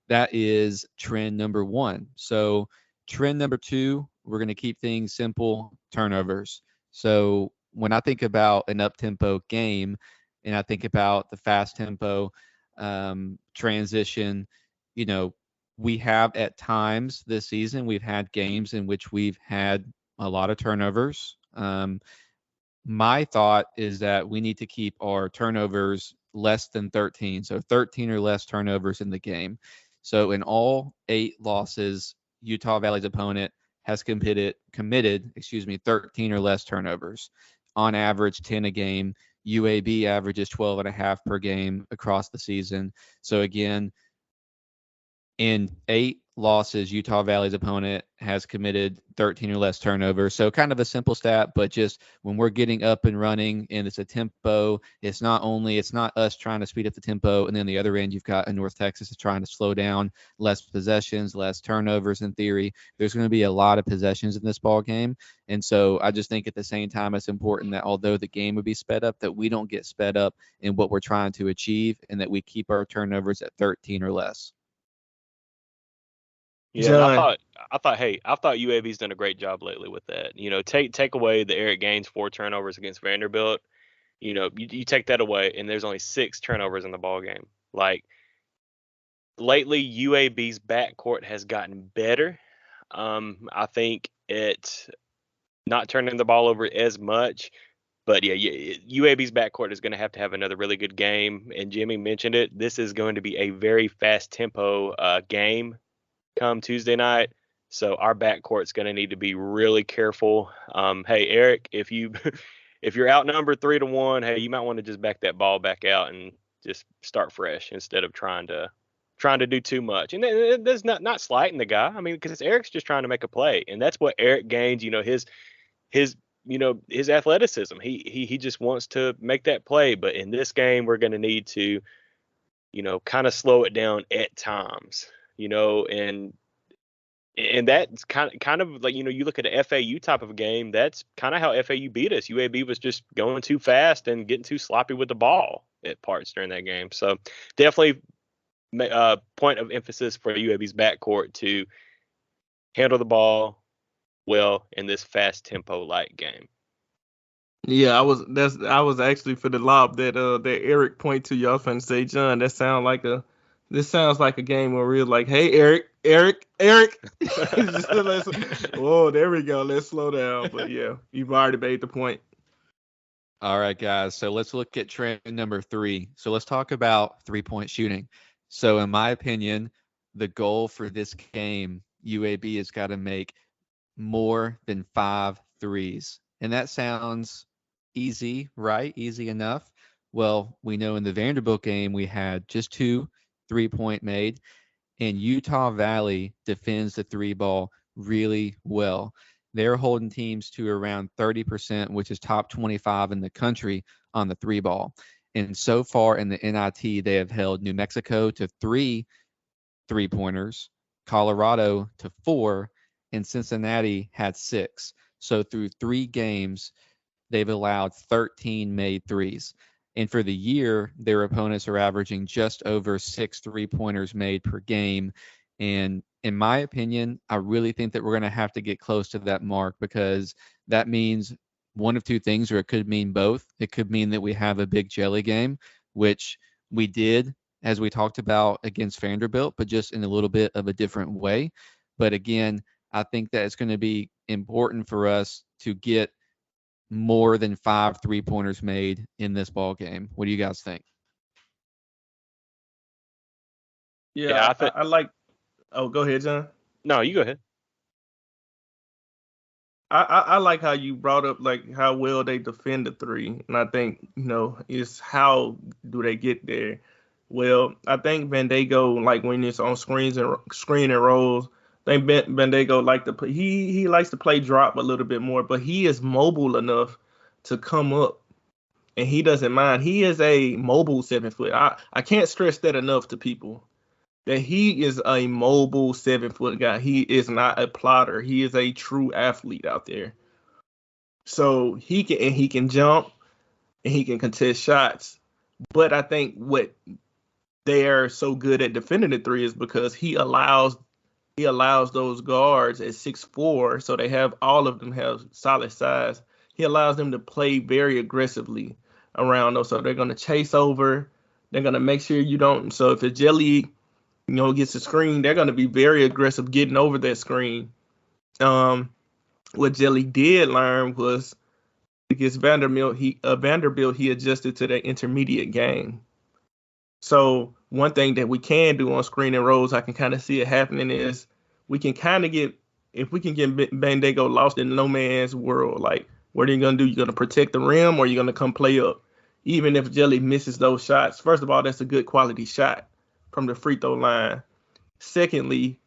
that is trend number 1. So trend number 2, we're going to keep things simple, turnovers. So when I think about an up-tempo game and I think about the fast tempo transition, you know, we have at times this season, we've had games in which we've had a lot of turnovers. My thought is that we need to keep our turnovers less than 13. So 13 or less turnovers in the game. So in all 8 losses, Utah Valley's opponent has committed 13 or less turnovers. On average, 10 a game. UAB averages 12 and a half per game across the season. So again, in 8 losses, Utah Valley's opponent has committed 13 or less turnovers. So kind of a simple stat, but just when we're getting up and running and it's a tempo, it's not us trying to speed up the tempo. And then the other end, you've got a North Texas is trying to slow down, less possessions, less turnovers in theory. There's going to be a lot of possessions in this ball game. And so I just think at the same time, it's important that although the game would be sped up, that we don't get sped up in what we're trying to achieve and that we keep our turnovers at 13 or less. Yeah, and John, I thought UAB's done a great job lately with that. You know, take away the Eric Gaines 4 turnovers against Vanderbilt. You know, you take that away, and there's only 6 turnovers in the ball game. Like lately, UAB's backcourt has gotten better. I think it's not turning the ball over as much. But yeah, UAB's backcourt is going to have another really good game. And Jimmy mentioned it. This is going to be a very fast tempo game come Tuesday night. So our backcourt's going to need to be really careful. Hey, Eric, if you if you're outnumbered 3-1, hey, you might want to just back that ball back out and just start fresh instead of trying to do too much. And that's not slighting the guy. I mean, because Eric's just trying to make a play, and that's what Eric gains. You know, his his athleticism. He just wants to make that play. But in this game, we're going to need to kind of slow it down at times. And that's kind of like, you look at an FAU type of a game. That's kind of how FAU beat us. UAB was just going too fast and getting too sloppy with the ball at parts during that game. So definitely point of emphasis for UAB's backcourt to handle the ball well in this fast tempo light game. yeah, I was actually for the lob that Eric point to. Y'all finna say, John, this sounds like a game where we're like, hey, Eric. Whoa, there we go. Let's slow down. But yeah, you've already made the point. All right, guys. So let's look at trend number 3. So let's talk about 3-point shooting. So in my opinion, the goal for this game, UAB has got to make more than 5 threes. And that sounds easy, right? Easy enough. Well, we know in the Vanderbilt game, we had just 2 3-point made, and Utah Valley defends the 3 ball really well. They're holding teams to around 30%, which is top 25 in the country on the 3 ball. And so far in the NIT, they have held New Mexico to 3 3-pointers, Colorado to 4, and Cincinnati had 6. So through 3 games, they've allowed 13 made threes. And for the year, their opponents are averaging just over 6 3-pointers made per game. And in my opinion, I really think that we're going to have to get close to that mark, because that means one of 2 things, or it could mean both. It could mean that we have a big jelly game, which we did, as we talked about, against Vanderbilt, but just in a little bit of a different way. But again, I think that it's going to be important for us to get more than 5 3-pointers made in this ball game. What do you guys think? Yeah, I like. Oh, go ahead, John. No, you go ahead. I like how you brought up like how well they defend the three, and I think it's how do they get there. Well, I think Bandego, like when it's on screen and rolls, I think Bandego like to play. He likes to play drop a little bit more, but he is mobile enough to come up, and he doesn't mind. He is a mobile 7 foot. I can't stress that enough to people that he is a mobile 7 foot guy. He is not a plotter. He is a true athlete out there. So he can jump and he can contest shots. But I think what they are so good at defending the three is because he allows those guards at 6'4", so they have all of them have solid size. He allows them to play very aggressively around those. So they're gonna chase over. They're gonna make sure you don't. So if a jelly, gets a screen, they're gonna be very aggressive getting over that screen. Um, what Jelly did learn was against Vanderbilt he adjusted to the intermediate game. So one thing that we can do on screen and rolls, I can kind of see it happening is we can kind of get if we can get Bandego lost in no man's world. Like what are you gonna do? You're gonna protect the rim or you're gonna come play up. Even if Jelly misses those shots, first of all, that's a good quality shot from the free throw line. Secondly,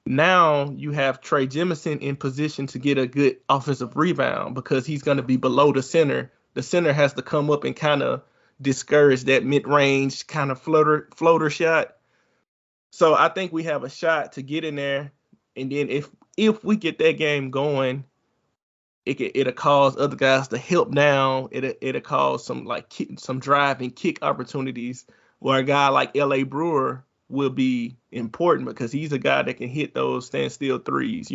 now you have Trey Jemison in position to get a good offensive rebound because he's going to be below the center. The center has to come up and kind of discourage that mid-range kind of floater shot. So I think we have a shot to get in there, and then if we get that game going, it'll cause other guys to help down. It'll cause some drive and kick opportunities where a guy like L.A. Brewer will be important because he's a guy that can hit those standstill threes.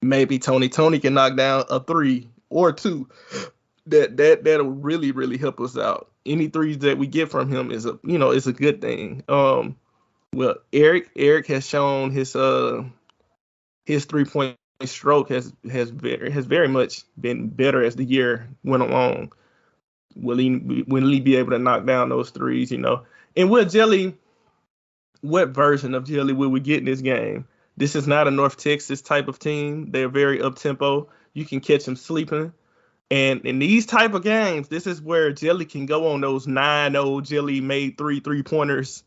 Maybe Tony can knock down a three or two. That'll really really help us out. Any threes that we get from him is a good thing. Well, Eric has shown his 3-point stroke has very much been better as the year went along. Will he be able to knock down those threes? And what version of Jelly will we get in this game? This is not a North Texas type of team. They're very up tempo. You can catch them sleeping. And in these type of games, this is where Jelly can go on those 9-0 Jelly made 3 3-pointers.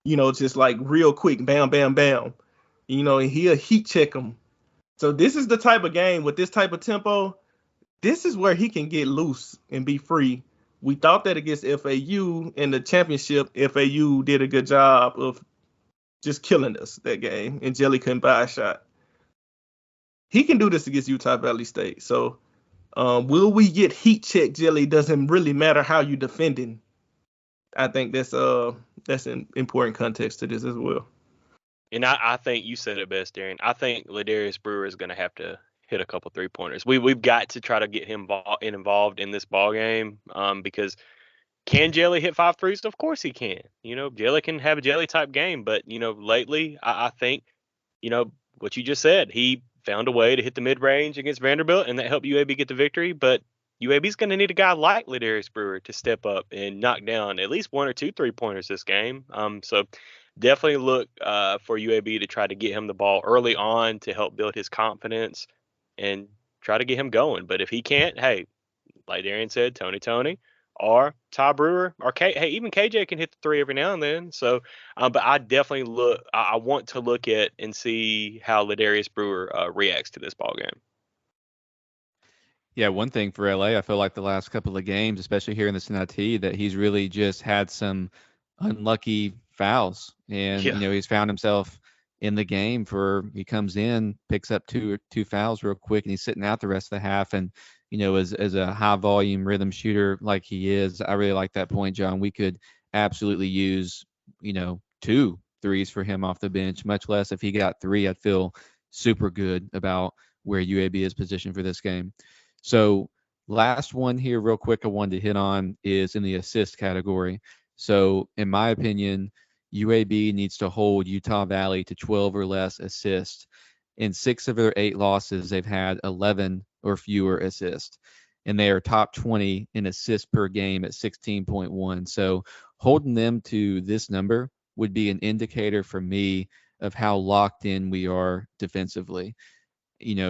Just like real quick, bam, bam, bam. And he'll heat check them. So this is the type of game with this type of tempo. This is where he can get loose and be free. We thought that against FAU in the championship, FAU did a good job of just killing us that game, and Jelly couldn't buy a shot. He can do this against Utah Valley State. So will we get heat check Jelly? Doesn't really matter how you defending. I think that's an important context to this as well. And I think you said it best, Darion. I think Ladarius Brewer is going to have to hit a couple 3-pointers. We've got to try to get him involved in this ball game because can Jelly hit 5 threes? Of course he can. Jelly can have a Jelly type game, but lately I think what you just said. He found a way to hit the mid range against Vanderbilt, and that helped UAB get the victory. But UAB's going to need a guy like Ladarius Brewer to step up and knock down at least 1 or 2 3-pointers this game. So definitely look for UAB to try to get him the ball early on to help build his confidence and try to get him going. But if he can't, hey, like Darion said, Tony, or Ty Brewer, or hey, even KJ can hit the 3 every now and then. So, but I definitely I want to look at and see how Ladarius Brewer reacts to this ball game. Yeah, one thing for LA, I feel like the last couple of games, especially here in the NIT, that he's really just had some unlucky fouls, and he's found himself in the game he comes in, picks up two fouls real quick, and he's sitting out the rest of the half. And as a high volume rhythm shooter like he is, I really like that point, John. We could absolutely use 2 threes for him off the bench, much less if he got 3. I'd feel super good about where UAB is positioned for this game. So last one here real quick I wanted to hit on is in the assist category. So in my opinion, UAB needs to hold Utah Valley to 12 or less assists. In 6 of their 8 losses, they've had 11 or fewer assists, and they are top 20 in assists per game at 16.1. So holding them to this number would be an indicator for me of how locked in we are defensively.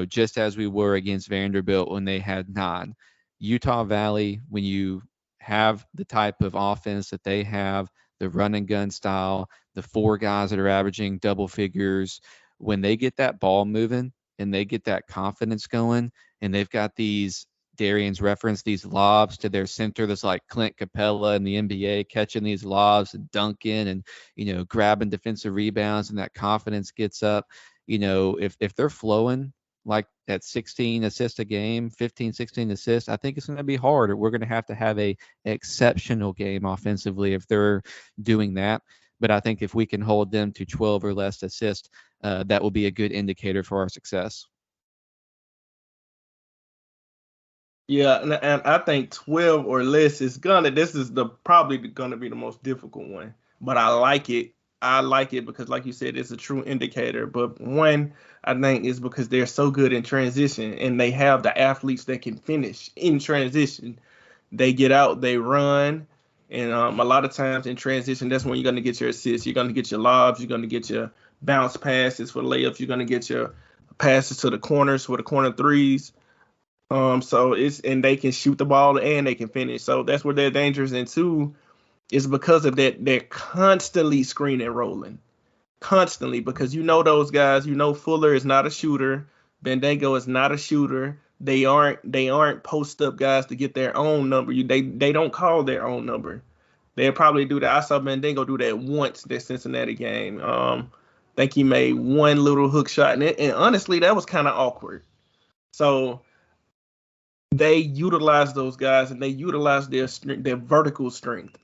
Just as we were against Vanderbilt when they had 9. Utah Valley, when you have the type of offense that they have, the run and gun style, the 4 guys that are averaging double figures, when they get that ball moving and they get that confidence going, and they've got these Darion's reference, these lobs to their center that's like Clint Capella in the NBA, catching these lobs and dunking and, grabbing defensive rebounds, and that confidence gets up. If they're flowing like at 16 assists a game, 15, 16 assists, I think it's going to be hard. We're going to have a exceptional game offensively if they're doing that. But I think if we can hold them to 12 or less assists, that will be a good indicator for our success. Yeah, and I think 12 or less is this is probably gonna be the most difficult one. But I like it. I like it because, like you said, it's a true indicator. But one, I think, is because they're so good in transition and they have the athletes that can finish in transition. They get out, they run, and a lot of times in transition, that's when you're gonna get your assists. You're gonna get your lobs. You're gonna get your bounce passes for layups. You're gonna get your passes to the corners for the corner threes. So and they can shoot the ball and they can finish. So that's where they're dangerous. And 2 is because of that, they're constantly screening rolling. Constantly, because those guys, Fuller is not a shooter. Bandango is not a shooter. They aren't post up guys to get their own number. They don't call their own number. They'll probably do that. I saw Bandango do that once that Cincinnati game. I think he made one little hook shot, and honestly, that was kind of awkward. So they utilize those guys and they utilize their vertical strength,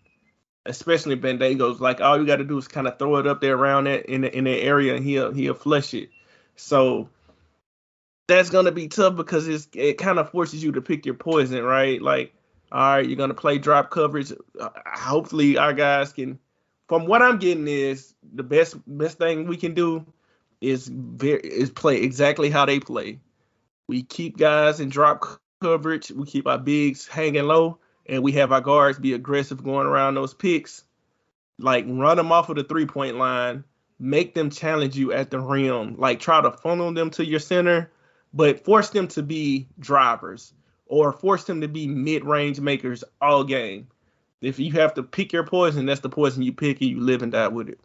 especially Bandango's. Like, all you got to do is kind of throw it up there around that in the area, and he'll flush it. So that's gonna be tough because it kind of forces you to pick your poison, right? Like, all right, you're gonna play drop coverage. Hopefully, our guys can. From what I'm getting, is the best thing we can do is play exactly how they play. We keep guys in drop coverage. We keep our bigs hanging low, and we have our guards be aggressive going around those picks. Like, run them off of the 3-point line, make them challenge you at the rim. Like, try to funnel them to your center, but force them to be drivers or force them to be mid-range makers all game. If you have to pick your poison, that's the poison you pick, and you live and die with it.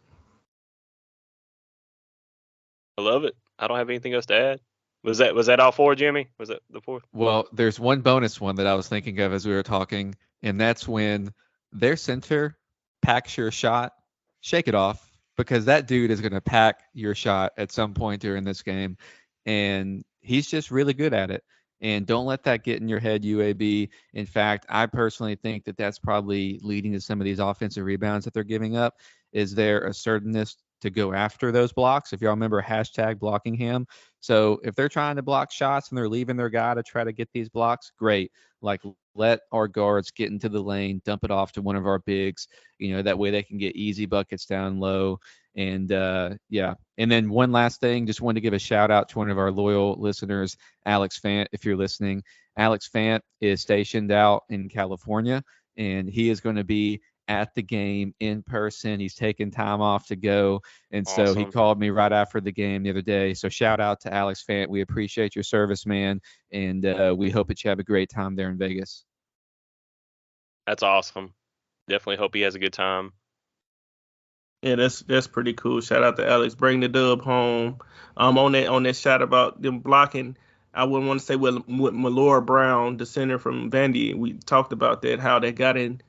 I love it. I don't have anything else to add. Was that all 4, Jimmy? Was that the 4th? Well, there's one bonus one that I was thinking of as we were talking, and that's when their center packs your shot, shake it off, because that dude is going to pack your shot at some point during this game, and he's just really good at it. And don't let that get in your head, UAB. In fact, I personally think that that's probably leading to some of these offensive rebounds that they're giving up, is their assertiveness to go after those blocks. If y'all remember #BlockingHam. So if they're trying to block shots and they're leaving their guy to try to get these blocks, great. Like, let our guards get into the lane, dump it off to one of our bigs. That way they can get easy buckets down low. And yeah. And then one last thing, just wanted to give a shout out to one of our loyal listeners, Alex Fant, if you're listening. Alex Fant is stationed out in California, and he is going to be at the game in person. He's taking time off to go. And so he called me right after the game the other day. So shout out to Alex Fant. We appreciate your service, man. And we hope that you have a great time there in Vegas. That's awesome. Definitely hope he has a good time. Yeah, that's pretty cool. Shout out to Alex. Bring the dub home. On that shot about them blocking, I wouldn't want to say with Malora Brown, the center from Vandy. We talked about that, how they got into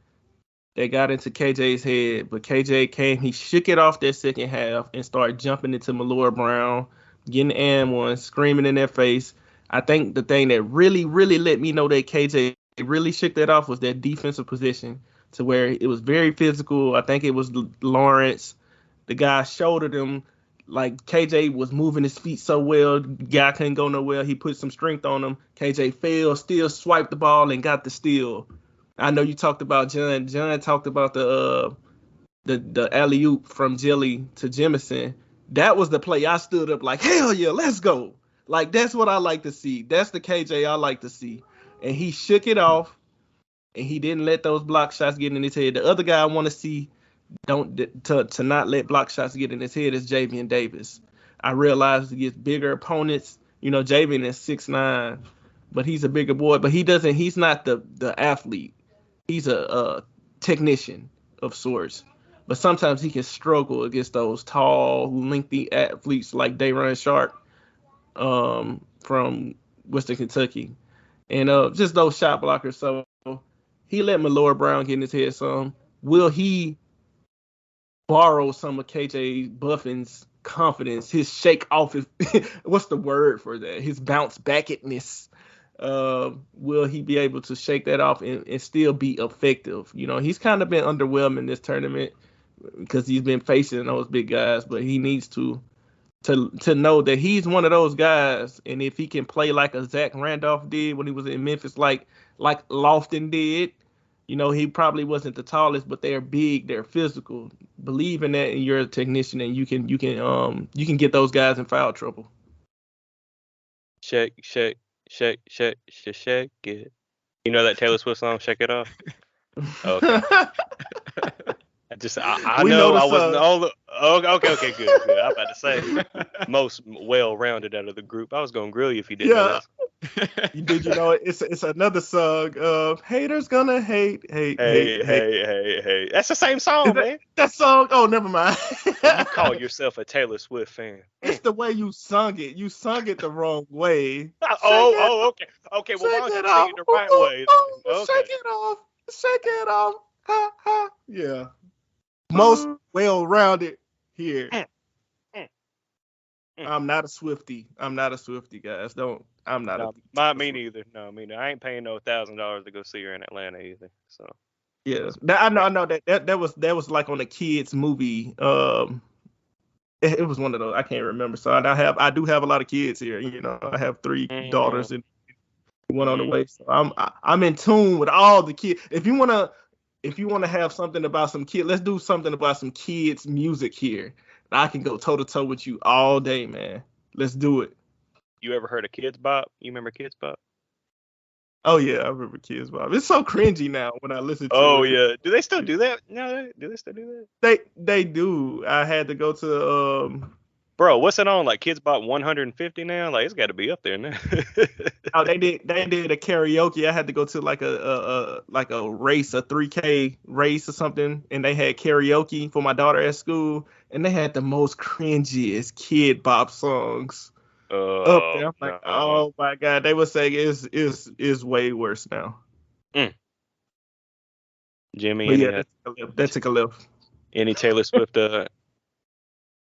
KJ's head, but KJ came, he shook it off that second half and started jumping into Malora Brown, getting and one, screaming in their face. I think the thing that really, really let me know that KJ really shook that off was that defensive position, to where it was very physical. I think it was Lawrence. The guy shouldered him. Like, KJ was moving his feet so well, guy couldn't go nowhere. He put some strength on him. KJ fell, still swiped the ball and got the steal. I know you talked about John. John talked about the alley-oop from Jelly to Jemison. That was the play I stood up like, hell yeah, let's go. Like, that's what I like to see. That's the KJ I like to see. And he shook it off, and he didn't let those block shots get in his head. The other guy I want to see to not let block shots get in his head is Javian Davis. I realize against bigger opponents, Javian is 6'9", but he's a bigger boy. But he's not the athlete. He's a technician of sorts. But sometimes he can struggle against those tall, lengthy athletes like Darion Sharp from Western Kentucky. And just those shot blockers. So he let Malloy Brown get in his head some. Will he borrow some of KJ Buffin's confidence, his shake off his what's the word for that? His bounce backness. Will he be able to shake that off and still be effective? He's kind of been underwhelming this tournament because he's been facing those big guys, but he needs to know that he's one of those guys, and if he can play like a Zach Randolph did when he was in Memphis, like Lofton did, he probably wasn't the tallest, but they're big, they're physical. Believe in that, and you're a technician, and you can get those guys in foul trouble. Shake it. You know that Taylor Swift song, "Shake It Off"? Okay. I know I wasn't all. Okay, good. I'm about to say most well-rounded out of the group. I was gonna grill you if you didn't know that. Did you know it's another song of haters gonna hate. Hey. That's the same song, man. That song? Oh, never mind. You call yourself a Taylor Swift fan. It's the way you sung it. You sung it the wrong way. Okay. Well, why don't you sing it the right way? Okay. Shake it off. Ha, ha. Yeah. Most well-rounded here. I'm not a Swiftie, guys. Me neither. No, me neither. I ain't paying no $1,000 to go see her in Atlanta either. So. Yeah, I know that was like on a kids movie. It was one of those. I can't remember. So I do have a lot of kids here. I have 3 daughters and one on the way. So I'm in tune with all the kids. If you wanna have something about some kids, let's do something about some kids music here. I can go toe to toe with you all day, man. Let's do it. You ever heard of Kids Bop? You remember Kids Bop? Oh yeah, I remember Kids Bop. It's so cringy now when I listen to it. Oh yeah. Do they still do that? No, do they still do that? They do. I had to go to Bro, what's it on? Like Kids Bop 150 now? Like it's got to be up there now. Oh, they did a karaoke. I had to go to like a race, a 3K race or something, and they had karaoke for my daughter at school, and they had the most cringiest Kid Bop songs up there. I'm like, oh my god, they were saying is way worse now. Jimmy, but yeah, that took a lift. Any Taylor Swift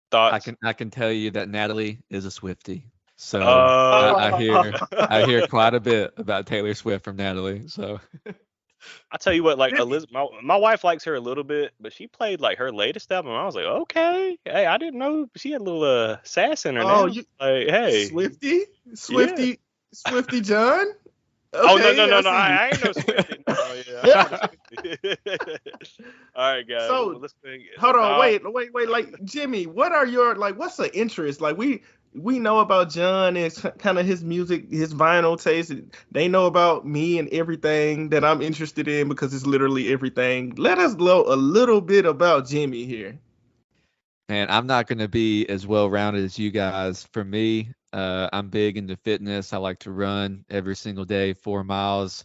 thoughts? I can tell you that Natalie is a Swiftie. So I hear quite a bit about Taylor Swift from Natalie. So I tell you what, like Elizabeth, my wife likes her a little bit, but she played like her latest album. I was like, okay, hey, I didn't know she had a little sass in her. Oh, now. Like, hey, Swiftie John. Okay, oh no, I ain't no Swiftie. Oh yeah. All right, guys. So let's think. Hold on, wait. Like Jimmy, what are your what's the interest? Like we know about John and kind of his music, his vinyl taste. They know about me and everything that I'm interested in because it's literally everything. Let us know a little bit about Jimmy here. Man, I'm not going to be as well-rounded as you guys. For me, I'm big into fitness. I like to run every single day, 4 miles.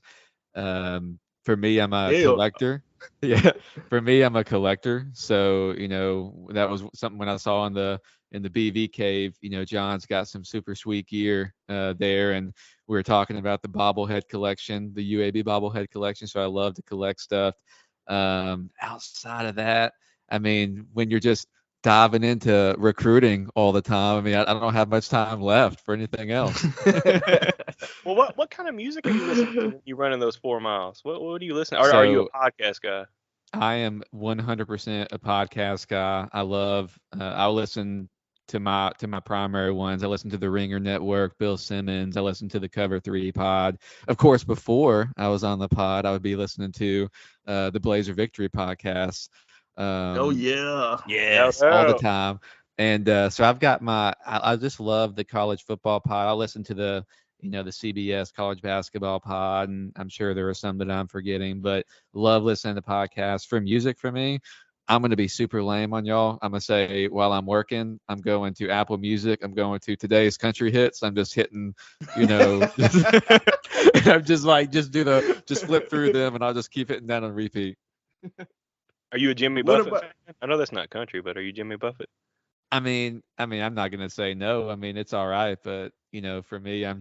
For me, I'm a collector. Yeah, for me, I'm a collector. So, that was something when I saw in the BV cave, John's got some super sweet gear there. And we were talking about the bobblehead collection, the UAB bobblehead collection. So I love to collect stuff. Outside of that, I mean, when you're just diving into recruiting all the time, I mean, I don't have much time left for anything else. Well, what kind of music are you listening to when you're running those 4 miles? What do you listen to? Or are you a podcast guy? I am 100% a podcast guy. I love, I'll listen to my primary ones. I listen to the Ringer Network, Bill Simmons. I listen to the Cover 3 pod. Of course, before I was on the pod, I would be listening to the Blazer Victory podcast. Oh yeah. Yes, all the time. And so I've got I just love the college football pod. I listen to the CBS college basketball pod, and I'm sure there are some that I'm forgetting, but love listening to podcasts. For music, for me, I'm going to be super lame on y'all. I'm going to say while I'm working, I'm going to Apple Music. I'm going to today's country hits. I'm just hitting, and I'm just like, just flip through them and I'll just keep hitting that on repeat. Are you a Jimmy What Buffett about fan? I know that's not country, but are you Jimmy Buffett? I mean, I'm not gonna say no. I mean, it's all right, but for me, I'm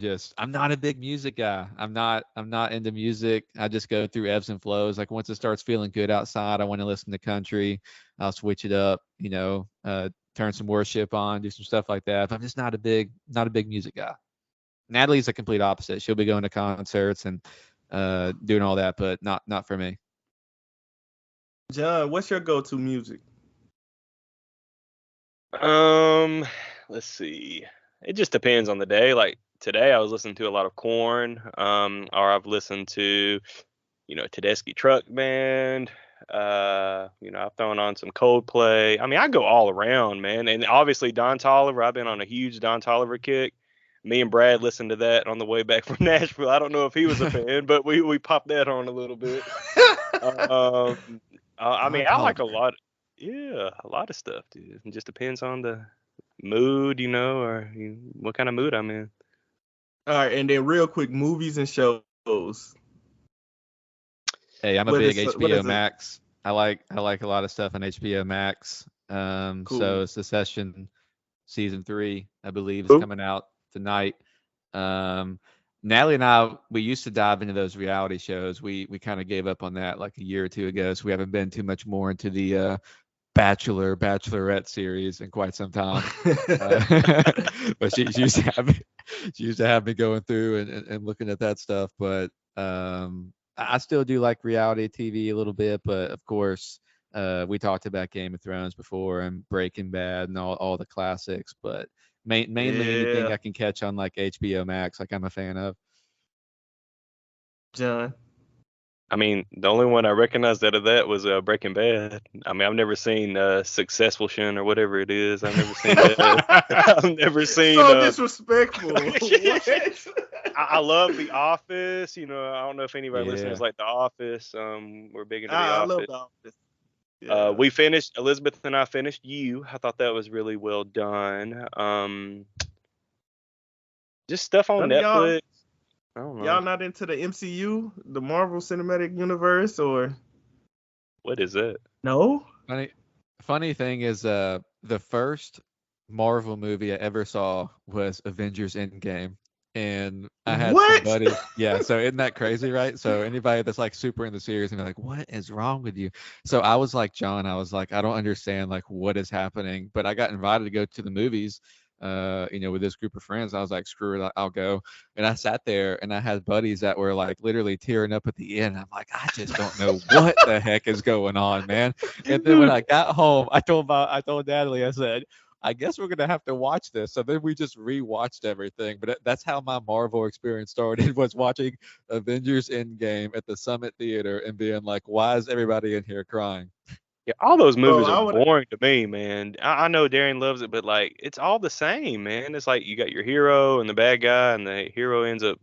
not a big music guy. I'm not into music. I just go through ebbs and flows. Like once it starts feeling good outside, I want to listen to country. I'll switch it up. Turn some worship on, do some stuff like that. But I'm just not a big music guy. Natalie's a complete opposite. She'll be going to concerts and doing all that, but not for me. John? What's your go-to music? Let's see. It just depends on the day. Like today, I was listening to a lot of Corn. Or I've listened to, Tedeschi Truck Band. I've thrown on some Coldplay. I mean, I go all around, man. And obviously Don Toliver. I've been on a huge Don Toliver kick. Me and Brad listened to that on the way back from Nashville. I don't know if he was a fan, but we popped that on a little bit. I mean, I like a lot. Yeah, a lot of stuff, dude. It just depends on the mood, or what kind of mood I'm in. All right, and then real quick, movies and shows. Hey, I'm a What big is what HBO is it? Max. I like a lot of stuff on HBO Max. Cool. So Succession season 3, I believe, is Cool. coming out tonight. Natalie and I, we used to dive into those reality shows. We kind of gave up on that like a year or two ago, so we haven't been too much more into the Bachelorette series in quite some time. But she used to have me going through and looking at that stuff. But I still do like reality TV a little bit. But of course, we talked about Game of Thrones before and Breaking Bad and all the classics. But mainly anything Yeah, I can catch on like HBO Max, like I'm a fan of. John. I mean, the only one I recognized out of that was Breaking Bad. I mean, I've never seen Successful Shin or whatever it is. I've never seen that. I've never seen. So disrespectful. What? I love The Office. I don't know if any of our Yeah. listeners like The Office. We're big into The I love Office. The Office. Yeah. We finished. Elizabeth and I finished You. I thought that was really well done. Just stuff on None of y'all, Netflix. I don't know. y'all not into the MCU, the Marvel Cinematic Universe, or What is that? no? Funny thing is, the first Marvel movie I ever saw was Avengers Endgame, and I had What? somebody. Yeah, so isn't that crazy, right? So anybody that's like super in the series and they're like, "What is wrong with you?" So I was like John. I was like, I don't understand like what is happening. But I got invited to go to the movies, with this group of friends. I was like, screw it, I'll go. And I sat there and I had buddies that were like literally tearing up at the end. I'm like, I just don't know what the heck is going on, man. And then when I got home, I told Natalie, I said, I guess we're gonna have to watch this. So then we just rewatched everything. But that's how my Marvel experience started, was watching Avengers Endgame at the Summit Theater and being like, why is everybody in here crying? Yeah, all those Bro, movies I are would. boring to me, man. I know Darian loves it, but like it's all the same, man. It's like you got your hero and the bad guy, and the hero ends up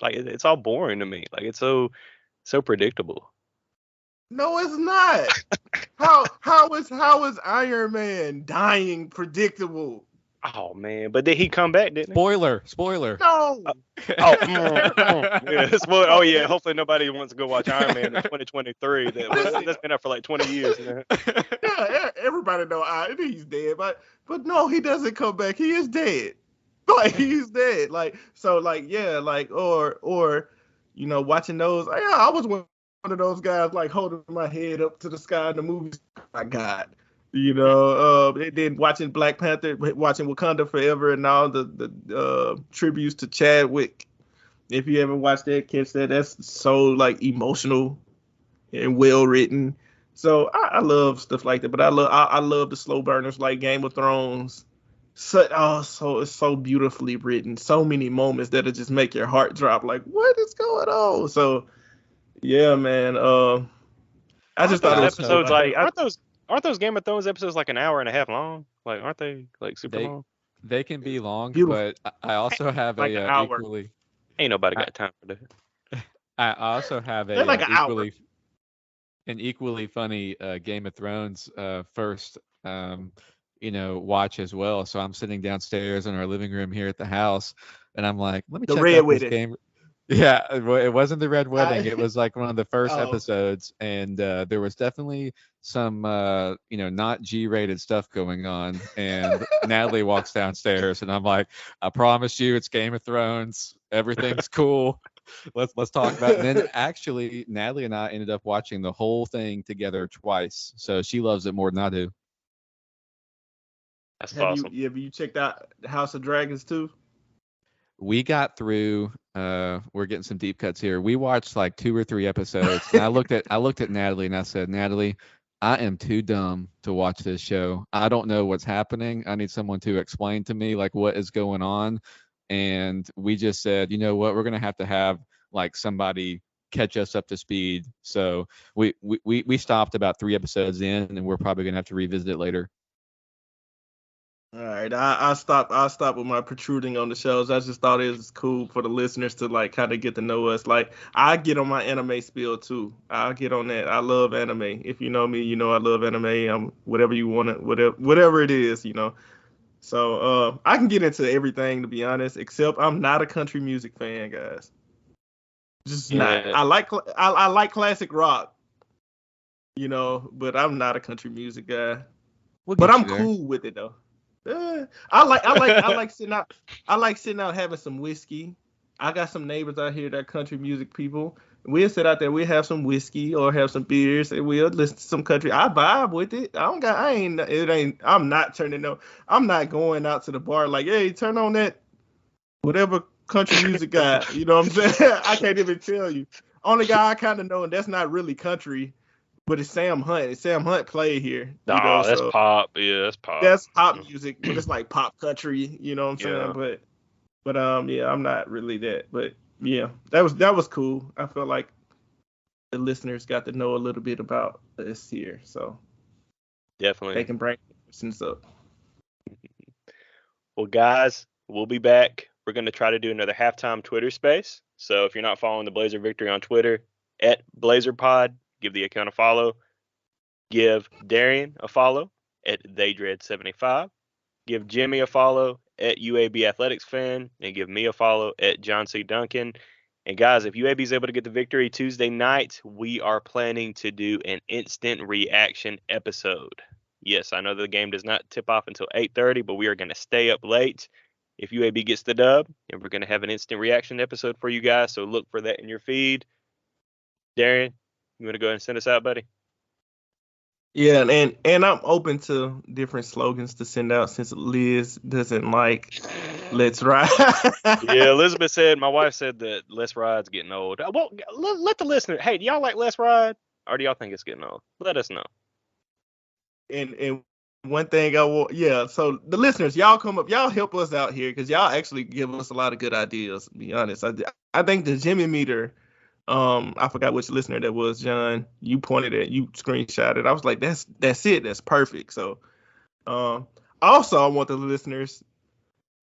like it's all boring to me. Like it's so predictable. No, it's not. How is Iron Man dying predictable? Oh man, but did he come back? Didn't he? Spoiler. No. Yeah. Oh yeah. Hopefully nobody wants to go watch Iron Man in 2023. That's been out for like 20 years now. Yeah, everybody know he's dead, but no, he doesn't come back. He is dead. Like he's dead. Like so, like yeah, like or watching those. Yeah, I was one of those guys like holding my head up to the sky in the movies. My God, and then watching Black Panther, watching Wakanda Forever, and all the tributes to Chadwick. If you ever watched that, catch that. That's so like emotional and well written. So I love stuff like that, but I love the slow burners like Game of Thrones. So it's so beautifully written. So many moments that'll just make your heart drop. Like, what is going on? So yeah, man. I just thought it was cool. Episodes like aren't those Game of Thrones episodes like an hour and a half long? Like aren't they like super long? They can be long, Beautiful. but I also have Like an hour. equally. Ain't nobody I, got time for that. I also have They're like a an hour. equally an equally funny Game of Thrones first, watch as well. So I'm sitting downstairs in our living room here at the house, and I'm like, let me The check red out this wedding. game. Yeah, it wasn't the Red Wedding. I, It was like one of the first oh, episodes, and there was definitely some, not G-rated stuff going on. And Natalie walks downstairs, and I'm like, I promise you, it's Game of Thrones. Everything's cool. Let's talk about it. And then actually, Natalie and I ended up watching the whole thing together twice. So she loves it more than I do. That's have awesome. you checked out House of Dragons too? We got through. We're getting some deep cuts here. We watched like 2 or 3 episodes, and I looked at Natalie and I said, Natalie, I am too dumb to watch this show. I don't know what's happening. I need someone to explain to me like what is going on. And we just said, you know what, we're gonna have to have like somebody catch us up to speed. So we stopped about 3 episodes in, and we're probably gonna have to revisit it later. All right, I stop with my protruding on the shows. I just thought it was cool for the listeners to like kind of get to know us. Like I get on my anime spiel too. I'll get on that. I love anime. If you know me, you know I love anime. I'm whatever you want to, whatever it is. So I can get into everything to be honest, except I'm not a country music fan, guys. Just not. Yeah, I like classic rock, but I'm not a country music guy. We'll But get I'm you there. cool with it though. I like sitting out. I like sitting out having some whiskey. I got some neighbors out here that are country music people. We'll sit out there. We'll have some whiskey or have some beers, and we'll listen to some country. I vibe with it. I don't got. I ain't. It ain't. I'm not turning no. I'm not going out to the bar like, hey, turn on that whatever country music guy. You know what I'm saying? I can't even tell you. Only guy I kind of know, and that's not really country, but it's Sam Hunt. Sam Hunt played here. oh, that's So pop. Yeah, that's pop. that's pop music, but it's like pop country, you know what I'm saying? Yeah. But yeah, I'm not really that. But yeah, that was cool. I felt like the listeners got to know a little bit about us here, so Definitely. they can bring questions up. Well, guys, we'll be back. We're going to try to do another halftime Twitter space. So if you're not following the Blazer Victory on Twitter, at BlazerPod, give the account a follow. Give Darion a follow at TheyDread75. Give Jimmy a follow at UAB Athletics Fan. And give me a follow at John C. Duncan. And guys, if UAB is able to get the victory Tuesday night, we are planning to do an instant reaction episode. Yes, I know the game does not tip off until 8:30, but we are going to stay up late if UAB gets the dub, and we're going to have an instant reaction episode for you guys. So look for that in your feed. Darion, you want to go ahead and send us out, buddy? Yeah, and I'm open to different slogans to send out since Liz doesn't like "Let's Ride." Yeah, Elizabeth said, my wife said that Let's Ride's getting old. Well, let the listener, hey, do y'all like Let's Ride? Or do y'all think it's getting old? Let us know. And one thing I want, yeah. So the listeners, y'all come up, y'all help us out here because y'all actually give us a lot of good ideas. To be honest, I think the Jimmy meter. I forgot which listener that was, John. You pointed at, you screenshotted. I was like, that's it. That's perfect. So, also I want the listeners.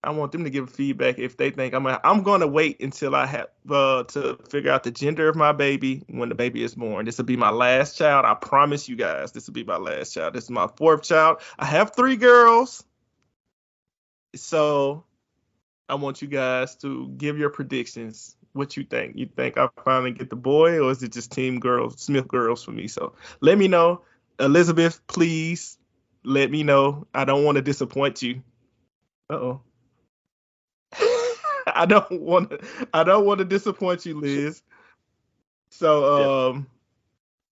I want them to give feedback if they think I'm going to wait until I have to figure out the gender of my baby when the baby is born. This will be my last child. I promise you guys, this will be my last child. This is my 4th child. I have 3 girls. So I want you guys to give your predictions. What you think? You think I finally get the boy, or is it just Team Girls, Smith girls for me? So let me know. Elizabeth, please let me know. I don't want to disappoint you. Uh-oh. I don't want to disappoint you, Liz. So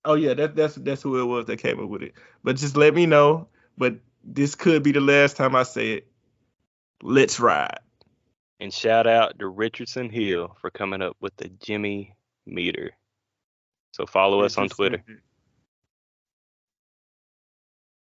oh yeah, that's who it was that came up with it. But just let me know. But this could be the last time I say it. Let's ride. And shout out to Richardson Hill for coming up with the Jimmy meter. So follow us on Twitter.